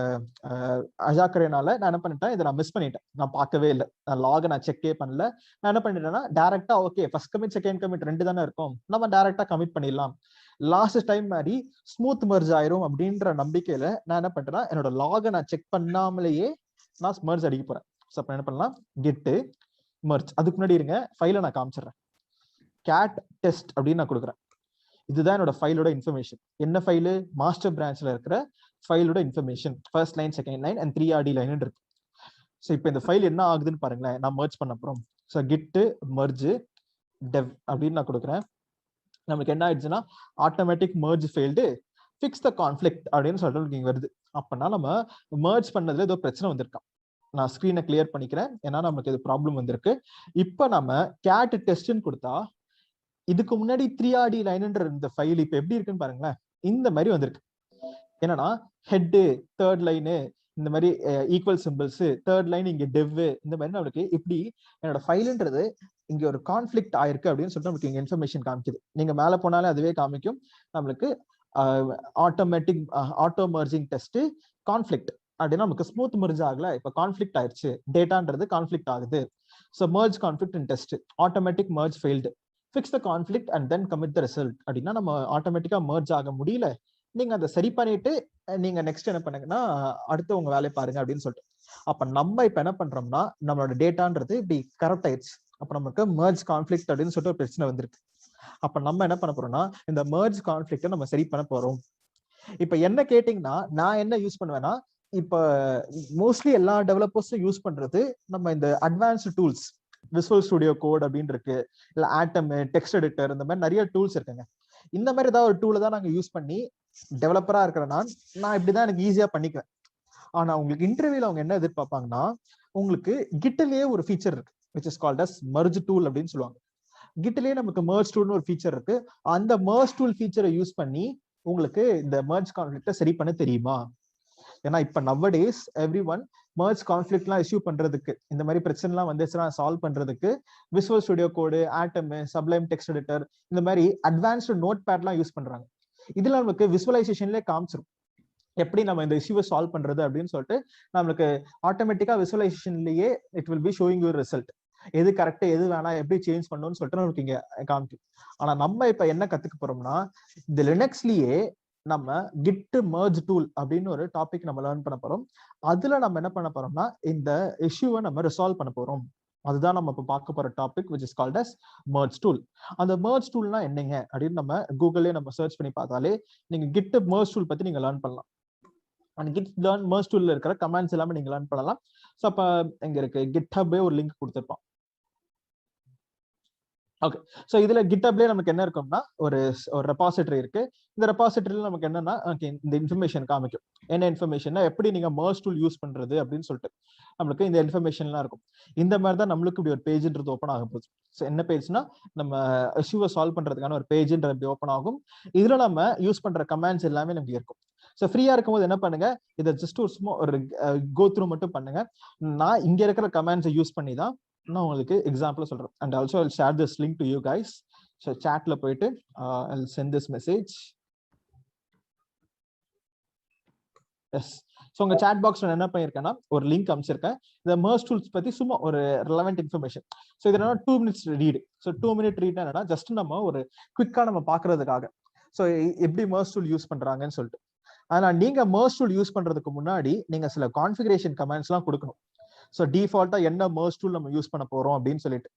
அஜாக்கிரனால நான் என்ன பண்ணிட்டேன், இதை நான் மிஸ் பண்ணிட்டேன். நான் பார்க்கவே இல்லை, நான் லாக நான் செக்கே பண்ணல. நான் என்ன பண்ணிட்டேன்னா டைரக்டா okay first commit second commit 2 தானே இருக்கும், நம்ம டைரக்டா கமிட் பண்ணிடலாம், லாஸ்ட் டைம் மாதிரி ஸ்மூத் மெர்ஜ் ஆயிரும் அப்படின்ற நம்பிக்கையில நான் என்ன பண்றேன்னா என்னோட லாக நான் செக் பண்ணாமலேயே நான் மெர்ஜ் அடிக்க போறேன். ஸோ அப்ப என்ன பண்ணலாம், கெட்டு மெர்ஜ். அதுக்கு முன்னாடி இருங்க, ஃபைலை நான் காமிச்சிடுறேன். கேட் டெஸ்ட் அப்படின்னு நான் கொடுக்குறேன். இதுதான் என்னோட ஃபைலோட இன்ஃபர்மேஷன். என்ன ஃபைலு, மாஸ்டர் பிரான்ச்ல இருக்கிற ஃபைலோட information, first line second line and 3RD line இருக்கு. ஸோ இப்போ இந்த ஃபைல் என்ன ஆகுதுன்னு பாருங்களேன், நான் மெர்ஜ் பண்ண அப்புறம். ஸோ கிட்டு மெர்ஜ் டெவ் அப்படின்னு நான் கொடுக்குறேன். நமக்கு என்ன ஆயிடுச்சுன்னா automatic merge failed, fix the conflict அப்படின்னு சொல்லிட்டு இங்க வருது. அப்பனா நம்ம மெர்ஜ் பண்ணதுல ஏதோ பிரச்சனை வந்திருக்கான். நான் ஸ்கிரீனை கிளியர் பண்ணிக்கிறேன், ஏன்னா நமக்கு இது ப்ராப்ளம் வந்திருக்கு. இப்போ நம்ம கேட் டெஸ்ட்னு கொடுத்தா இதுக்கு முன்னாடி 3RD லைன்ன்ற இந்த ஃபைல் இப்ப எப்படி இருக்குன்னு பாருங்களேன், இந்த மாதிரி வந்திருக்கு. என்னன்னா ஹெட் தேர்ட் லைனு இந்த மாதிரி ஈக்குவல் சிம்பிள்ஸ், தேர்ட் லைன் இங்க டெவ், இந்த மாதிரி நம்மளுக்கு இப்படி என்னோட ஃபைல்ன்றது இங்க ஒரு கான்ஃபிளிக்ட் ஆயிருக்கு அப்படின்னு சொல்லிட்டு நமக்கு இங்க இன்ஃபர்மேஷன் காமிக்குது. நீங்க மேல போனாலே அதுவே காமிக்கும் நம்மளுக்கு automatic auto merging test conflict அப்படின்னா நமக்கு ஸ்மூத் மெர்ஜ் ஆகல, இப்ப கான்ஃபிளிக்ட் ஆயிடுச்சு, டேட்டான்றது கான்ஃபிளிக்ட் ஆகுது. So merge conflict in test, automatic merge failed, fix the conflict and then commit the result. அப்படின்னா நம்ம ஆட்டோமேட்டிக்கா மெர்ஜ் ஆக முடியல, நீங்க அதை சரி பண்ணிட்டு நீங்க நெக்ஸ்ட் என்ன பண்ணுங்கன்னா அடுத்து உங்க வேலையை பாருங்க அப்படின்னு சொல்லிட்டு. அப்ப நம்ம இப்ப என்ன பண்றோம்னா நம்மளோட டேட்டான்றது இப்படி கரெக்ட் ஆயிடுச்சு. அப்ப நமக்கு மெர்ஜ் கான்ஃபிளிக்ட் அப்படின்னு சொல்லிட்டு ஒரு பிரச்சனை வந்திருக்கு. அப்ப நம்ம என்ன பண்ண போறோம்னா இந்த மெர்ஜ் கான்ஃபிளிக்ட்டை நம்ம சரி பண்ண போறோம். இப்ப என்ன கேட்டீங்கன்னா நான் என்ன யூஸ் பண்ணுவேன்னா, இப்ப மோஸ்ட்லி எல்லா டெவலப்பர்ஸும் யூஸ் பண்றது நம்ம இந்த advanced tools, Visual studio Code அப்படின்னு இருக்கு, இல்ல ஆட்டம், டெக்ஸ்ட் எடிட்டர், இந்த மாதிரி நிறைய டூல்ஸ் இருக்குங்க. இந்த மாதிரி ஏதாவது ஒரு டூலை தான் நாங்க யூஸ் பண்ணி டெவலப்பரா இருக்கிற நான் இப்படிதான் எனக்கு ஈஸியா பண்ணிக்குவேன். ஆனா உங்களுக்கு இன்டர்வியூல அவங்க என்ன எதிர்பார்ப்பாங்கன்னா, உங்களுக்கு கிட்லயே ஒரு ஃபீச்சர் இருக்கு which is called as merge tool அப்படின்னு சொல்லுவாங்க. கிட்லயே நமக்கு merge toolனு ஒரு ஃபீச்சர் இருக்கு. அந்த merge tool ஃபீச்சரை யூஸ் பண்ணி உங்களுக்கு இந்த merge கான்ஃபிளிக்ட்டை சரி பண்ண தெரியுமா? ஏன்னா இப்ப nowadays everyone merge கான்ஃபிளிக்ட்லாம் இஷ்யூ பண்றதுக்கு, இந்த மாதிரி பிரச்சனைலாம் வந்துச்சுன்னா சால்வ் பண்றதுக்கு விசுவல் ஸ்டுடியோ கோடு, ஆட்டம், சப்ளைம் டெக்ஸ்ட் எடிட்டர், இந்த மாதிரி அட்வான்ஸ்டு நோட் பேட்லாம் யூஸ் பண்றாங்க. இதுல நமக்கு விசுவலைசேஷன்லேயே காமிச்சிரும் எப்படி நம்ம இந்த இஷ்யூவை சால்வ் பண்றது அப்படின்னு சொல்லிட்டு. நம்மளுக்கு ஆட்டோமேட்டிக்கா விசுவலைசேஷன்லயே it will be showing your result, எது கரெக்ட் எது வேணாம் எப்படி சேஞ்ச் பண்ணணும்னு சொல்லிட்டு நமக்கு இங்க காமிக்கும். ஆனா நம்ம இப்ப என்ன கத்துக்க போறோம்னா, இந்த லினக்ஸ்லயே நம்ம கிட் மெர்ஜ் டூல் அப்படின்னு ஒரு டாபிக் நம்ம லேர்ன் பண்ண போறோம். அதுல நம்ம என்ன பண்ண போறோம்னா இந்த இஷ்யூவை நம்ம ரிசால்வ் பண்ண போறோம். அதுதான் நம்ம இப்ப பார்க்க போற topic which is called as merge tool. அந்த merge toolனா என்னங்க அப்படின்னு நம்ம கூகுள்லயே நம்ம சர்ச் பண்ணி பார்த்தாலே நீங்க கிட் merge tool பத்தி நீங்க லேர்ன் பண்ணலாம். அந்த கிட் merge toolல இருக்கிற கமாண்ட்ஸ் எல்லாமே நீங்க லேர்ன் பண்ணலாம். ஸோ அப்ப இங்க இருக்கு GitHub ஒரு லிங்க் கொடுத்துருப்பான். ஓகே, ஸோ இதுல GitHubலயே நமக்கு என்ன இருக்கும்னா ஒரு ரெபாசிட்டரி இருக்கு. இந்த ரெபாசிட்டரியில நமக்கு என்னன்னா இந்த இன்ஃபர்மேஷன் காமிக்கும். என்ன இன்ஃபர்மேஷன்னா எப்படி நீங்க merge tool யூஸ் பண்றது அப்படின்னு சொல்லிட்டு நம்மளுக்கு இந்த இன்ஃபர்மேஷன்லாம் இருக்கும். இந்த மாதிரி தான் நம்மளுக்கு இப்படி ஒரு பேஜ்ன்றது ஓப்பன் ஆக போகுது. ஸோ என்ன பேஜ்னா நம்ம இஷ்யூவை சால்வ் பண்றதுக்கான ஒரு பேஜ்ன்றது ஓப்பன் ஆகும். இதுல நம்ம யூஸ் பண்ற கமாண்ட்ஸ் எல்லாமே நமக்கு இருக்கும். ஸோ ஃப்ரீயா இருக்கும்போது என்ன பண்ணுங்க, இதை ஜஸ்ட் ஒரு சும்மா ஒரு கோ த்ரூ மட்டும் பண்ணுங்க. நான் இங்க இருக்கிற கமாண்ட்ஸை யூஸ் பண்ணி தான் நான் உங்களுக்கு எக்ஸாம்பிள் சொல்றேன். And also I will share this link to you guys. So சாட்ல போயிட்டு I will send this message. Yes, so உங்க சாட் பாக்ஸ்ல என்ன பண்ணிருக்கேன்னா ஒரு லிங்க் அமைச்சிருக்கேன். இந்த merge tools பத்தி சும்மா ஒரு ரெலவெண்ட் இன்ஃபர்மேஷன். ஸோ இது என்னன்னா 2 minutes read. So 2 minute read என்னன்னா ஜஸ்ட் நம்ம ஒரு குவிக்கா நம்ம பாக்குறதுக்காக. ஸோ எப்படி merge tool யூஸ் பண்றாங்கன்னு சொல்லிட்டு. ஆனா நீங்க merge tool யூஸ் பண்றதுக்கு முன்னாடி நீங்க சில கான்ஃபிகரேஷன் கமாண்ட்ஸ் எல்லாம் கொடுக்கணும். ஸோ டிஃபால்ட்டா என்ன merge tool நம்ம யூஸ் பண்ண போறோம் அப்படின்னு சொல்லிட்டு.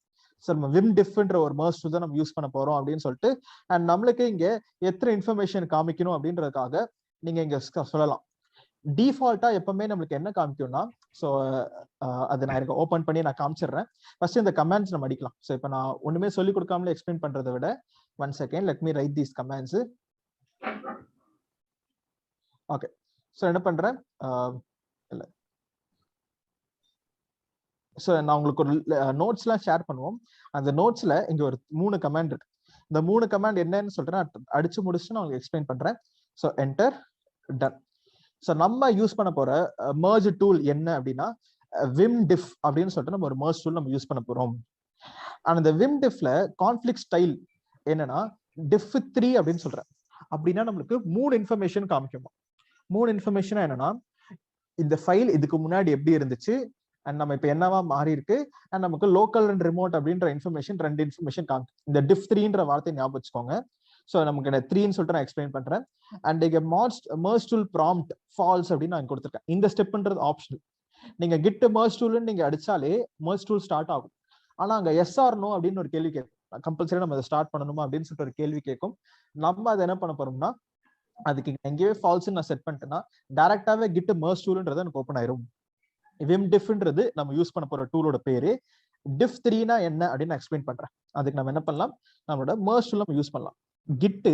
ஸோ நம்ம vimdiffன்ற ஒரு merge tool தான் நம்ம யூஸ் பண்ண போறோம் அப்படின்னு சொல்லிட்டு. அண்ட் நம்மளுக்கு இங்க எத்தனை இன்ஃபர்மேஷன் காமிக்கணும் அப்படின்றதுக்காக நீங்க இங்க சொல்லலாம். டிஃபால்ட்டா எப்பவுமே நம்மளுக்கு என்ன காமிக்கும்னா, ஸோ அதை நான் எனக்கு ஓப்பன் பண்ணி நான் காமிச்சிடுறேன். ஃபர்ஸ்ட் இந்த கமாண்ட்ஸ் நம்ம அடிக்கலாம். ஸோ இப்போ நான் ஒண்ணுமே சொல்லி கொடுக்காமலே எக்ஸ்பிளைன் பண்றதை விட 1 second let me write these commands. Okay, so என்ன பண்றேன், இல்லை ஸோ நான் உங்களுக்கு ஒரு நோட்ஸ்லாம் ஷேர் பண்ணுவோம். அந்த நோட்ஸ்ல இங்க ஒரு 3 கமாண்ட் இருக்கு. இந்த 3 கமாண்ட் என்னன்னு சொல்றேன், அடிச்சு முடிச்சுட்டு நான் உங்களுக்கு எக்ஸ்பிளைன் பண்றேன். So enter, done. ஸோ நம்ம யூஸ் பண்ண போற merge டூல் என்ன அப்படின்னா vimdiff அப்படின்னு சொல்லிட்டு நம்ம ஒரு merge டூல் நம்ம யூஸ் பண்ண போறோம். ஆனா இந்த vimdiffல கான்ஃபிளிக் ஸ்டைல் என்னன்னா diff3 அப்படின்னு சொல்றேன். அப்படின்னா நம்மளுக்கு 3 இன்ஃபர்மேஷன் காமிக்குமா. 3 இன்ஃபர்மேஷன் என்னன்னா இந்த ஃபைல் இதுக்கு முன்னாடி எப்படி இருந்துச்சு அண்ட் நம்ம இப்ப என்னவா மாறி இருக்கு அண்ட் நமக்கு லோக்கல் அண்ட் ரிமோட் அப்படின்ற இன்ஃபர்மேஷன் 2 இன்ஃபர்மேஷன் காமிக்கும். இந்த diff3ன்ற வார்த்தையை ஞாபகம் வச்சுக்கோங்க. ஸோ நமக்கு 3ன்னு சொல்லிட்டு நான் எக்ஸ்பிளைன் பண்றேன். அண்ட் இங்க merge tool prompt false அப்படின்னு நான் கொடுத்துருக்கேன். இந்த ஸ்டெப்ன்றது ஆப்ஷனல். நீங்க git merge tool நீங்க அடிச்சாலே merge tool ஸ்டார்ட் ஆகும். ஆனா அங்க எஸ் ஆர் நோ அப்படின்னு ஒரு கேள்வி கேட்கும். கம்பல்சரி நம்ம அதை ஸ்டார்ட் பண்ணணுமா அப்படின்னு சொல்லிட்டு ஒரு கேள்வி கேட்கும். நம்ம அதை என்ன பண்ண போறோம்னா அதுக்கு எங்கேயே ஃபால்ஸ் நான் செட் பண்ணிட்டேன்னா டைரக்டாவே git merge toolன்றது எனக்கு ஓப்பன் ஆயிரும். vimdiffன்றது நம்ம யூஸ் பண்ண போற டூலோட பேரு. diff3னா என்ன அப்படின்னு நான் எக்ஸ்பிளைன் பண்றேன். அதுக்கு நம்ம என்ன பண்ணலாம், நம்மளோட merge tool நம்ம யூஸ் பண்ணலாம். git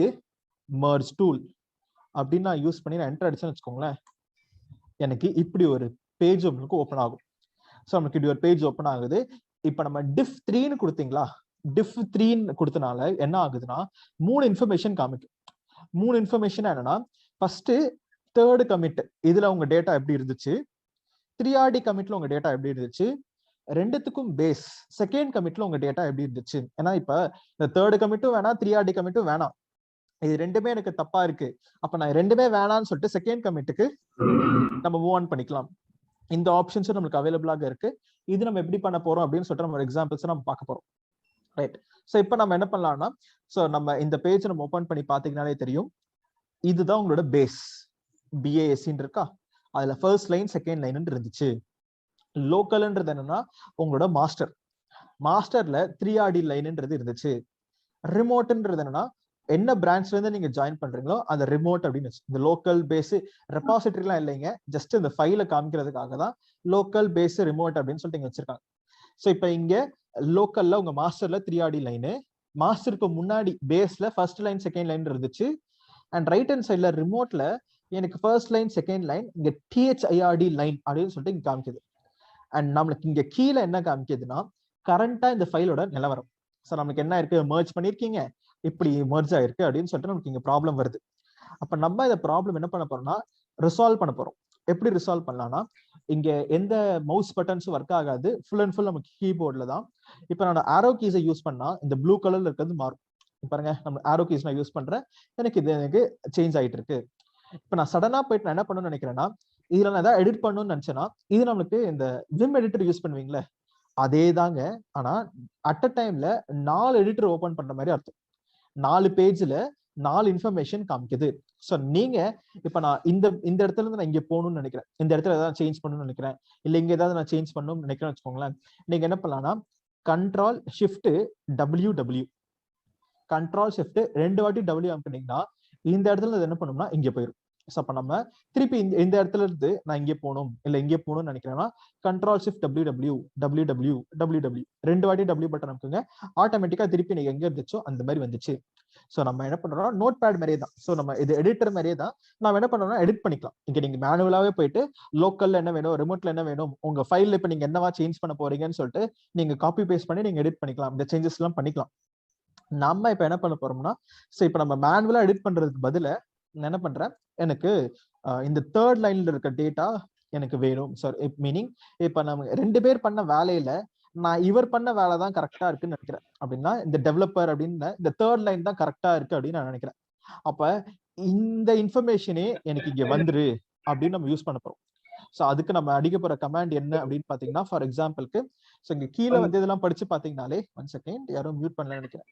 merge tool அப்படின்னு நான் யூஸ் பண்ணி நான் என்டர் அடிச்சேன்னு வச்சுக்கோங்களேன், எனக்கு இப்படி ஒரு பேஜ் உங்களுக்கு ஓப்பன் ஆகும். ஸோ நமக்கு இப்படி ஒரு பேஜ் ஓப்பன் ஆகுது. இப்போ நம்ம diff3ன்னு கொடுத்தீங்களா, diff3ன்னு கொடுத்தனால என்ன ஆகுதுன்னா 3 இன்ஃபர்மேஷன் காமிக்கும். 3 இன்ஃபர்மேஷன் என்னன்னா ஃபர்ஸ்ட் தேர்ட் கமிட் இதுல உங்க டேட்டா எப்படி இருந்துச்சு, 3RD கமிட்ல உங்க டேட்டா எப்படி இருந்துச்சு, ரெண்டுத்துக்கும் பேஸ் செகண்ட் கமிட்ல உங்க டேட்டா எப்படி இருந்துச்சு. ஏன்னா இப்ப இந்த தேர்ட் கமிட்டும் வேணாம் 3RD கமிட்டும் வேணாம், இது ரெண்டுமே எனக்கு தப்பா இருக்கு. அப்ப நான் ரெண்டுமே வேணாம்னு சொல்லிட்டு செகண்ட் கமிட்டுக்கு நம்ம மூவ் ஆன் பண்ணிக்கலாம். இந்த ஆப்ஷன்ஸும் நம்மளுக்கு அவைலபிளாக இருக்கு. இது நம்ம எப்படி பண்ண போறோம் அப்படின்னு சொல்லிட்டு நம்ம எக்ஸாம்பிள்ஸ் நம்ம பார்க்க போறோம். ரைட். ஸோ இப்போ நம்ம என்ன பண்ணலாம்னா, ஸோ நம்ம இந்த பேஜ் நம்ம ஓப்பன் பண்ணி பார்த்தீங்கன்னாலே தெரியும், இதுதான் உங்களோட பேஸ் BASன்னு இருக்கா, அதுல ஃபர்ஸ்ட் லைன் செகண்ட் லைன் இருந்துச்சு. லோக்கல்ன்றது என்னன்னா உங்களோட மாஸ்டர்ல 3RD லைன்ன்றது இருந்துச்சு. ரிமோட்ன்றது என்னன்னா என்ன பிரான்ச்ல இருந்து நீங்க ஜாயின் பண்றீங்களோ அந்த ரிமோட் அப்படின்னு. இந்த லோக்கல் பேஸ் ரெபாசிட்டரிலாம் இல்லைங்க, ஜஸ்ட் இந்த ஃபைலை காமிக்கிறதுக்காக தான் லோக்கல் பேஸ் ரிமோட் அப்படின்னு சொல்லிட்டு இங்க வச்சிருக்காங்க. ஸோ இப்போ இங்க லோக்கல்ல உங்க மாஸ்டர்ல 3RD லைனு, மாஸ்டருக்கு முன்னாடி பேஸ்ல ஃபர்ஸ்ட் லைன் செகண்ட் லைன் இருந்துச்சு. அண்ட் ரைட் ஹேண்ட் சைட்ல ரிமோட்ல எனக்கு ஃபர்ஸ்ட் லைன் செகண்ட் லைன் இங்க THIRD லைன் அப்படின்னு சொல்லிட்டு இங்க காமிக்குது. அண்ட் நம்மளுக்கு இங்க கீழே என்ன காமிக்குதுன்னா கரண்டா இந்த ஃபைலோட நிலவரம். ஸோ நமக்கு என்ன இருக்கு, மர்ஜ் பண்ணிருக்கீங்க, இப்படி மர்ஜ் ஆயிருக்கு அப்படின்னு சொல்லிட்டு நமக்கு இங்க ப்ராப்ளம் வருது. அப்ப நம்ம இந்த ப்ராப்ளம் என்ன பண்ண போறோம்னா ரிசால்வ் பண்ண போறோம். எப்படி ரிசால்வ் பண்ணலாம்னா இங்க எந்த மவுஸ் பட்டன்ஸும் ஒர்க் ஆகாது, ஃபுல் அண்ட் ஃபுல் நமக்கு கீபோர்ட்ல தான். இப்போ நான் ஆரோ கீஸை யூஸ் பண்ணா இந்த ப்ளூ கலர்ல இருக்கிறது மாறும். பாருங்க, நம்ம ஆரோ கீஸ் நான் யூஸ் பண்றேன், எனக்கு சேஞ்ச் ஆயிட்டு இருக்கு. இப்போ நான் சடனா போயிட்டு நான் என்ன பண்ணணும்னு நினைக்கிறேன்னா, இதுல நான் ஏதாவது எடிட் பண்ணணும்னு நினைச்சேன்னா இது நம்மளுக்கு இந்த விம் எடிட்டர் யூஸ் பண்ணுவீங்களே அதே தாங்க. ஆனா அட் அ டைம்ல 4 எடிட்டர் ஓபன் பண்ற மாதிரி அர்த்தம். 4 பேஜ்ல 4 இன்ஃபர்மேஷன் காமிக்குது. ஸோ நீங்க இப்ப நான் இந்த இடத்துல இருந்து நான் இங்க போகணும்னு நினைக்கிறேன், இந்த இடத்துல ஏதாவது சேஞ்ச் பண்ணணும்னு நினைக்கிறேன், இல்ல இங்க ஏதாவது நான் சேஞ்ச் பண்ணணும்னு நினைக்கிறேன்னு வச்சுக்கோங்களேன். நீங்க என்ன பண்ணலாம்னா Ctrl+Shift+W, Ctrl+Shift 2 வாட்டி W அமுக்குனீங்கன்னா இந்த இடத்துல என்ன பண்ணணும்னா இங்க போயிடும். ஸோ அப்ப நம்ம திருப்பி இந்த இடத்துல இருந்து நான் இங்கே போகணும் இல்ல இங்கே போகணும்னு நினைக்கிறேன்னா Ctrl+Shift+W 2 வாட்டி W பட்டன் அமுக்குங்க, ஆட்டோமேட்டிக்கா திருப்பி நீங்க எங்க இருந்துச்சோ அந்த மாதிரி வந்துச்சு. ஸோ நம்ம என்ன பண்றோம், நோட் பேட் மாதிரியே தான். ஸோ நம்ம இது எடிட்டர் மாதிரியே தான். நம்ம என்ன பண்றோம்னா எடிட் பண்ணிக்கலாம். இங்க நீங்க மேனுவலாவே போயிட்டு லோக்கல்ல என்ன வேணும், ரிமோட்ல என்ன வேணும், உங்க ஃபைல்ல இப்ப நீங்க என்னவா சேஞ்ச் பண்ண போறீங்கன்னு சொல்லிட்டு நீங்க காப்பி பேஸ்ட் பண்ணி நீங்க எடிட் பண்ணிக்கலாம், இந்த சேஞ்சஸ் எல்லாம் பண்ணிக்கலாம். நம்ம இப்ப என்ன பண்ண போறோம்னா, ஸோ இப்ப நம்ம மேனுவலா எடிட் பண்றதுக்கு பதிலா நான் என்ன பண்றேன், எனக்கு இந்த தேர்ட் லைன்ல இருக்க டேட்டா எனக்கு வேணும். சார் மீனிங் இப்ப நம்ம 2 பேர் பண்ண வேலையில நான் இவர் பண்ண வேலை தான் கரெக்டா இருக்குன்னு நினைக்கிறேன். அப்படின்னா இந்த டெவலப்பர் அப்படின்னு இந்த தேர்ட் லைன் தான் கரெக்டா இருக்கு அப்படின்னு நான் நினைக்கிறேன். அப்ப இந்த இன்ஃபர்மேஷனே எனக்கு இங்க வந்துரு அப்படின்னு நம்ம யூஸ் பண்ண போறோம். ஸோ அதுக்கு நம்ம அடிக்க போற கமாண்ட் என்ன அப்படின்னு பாத்தீங்கன்னா, ஃபார் எக்ஸாம்பிளுக்கு ஸோ இங்க கீழே வந்து இதெல்லாம் படிச்சு பாத்தீங்கன்னாலே, 1 செகண்ட், யாரும் மியூட் பண்ணல நினைக்கிறேன்.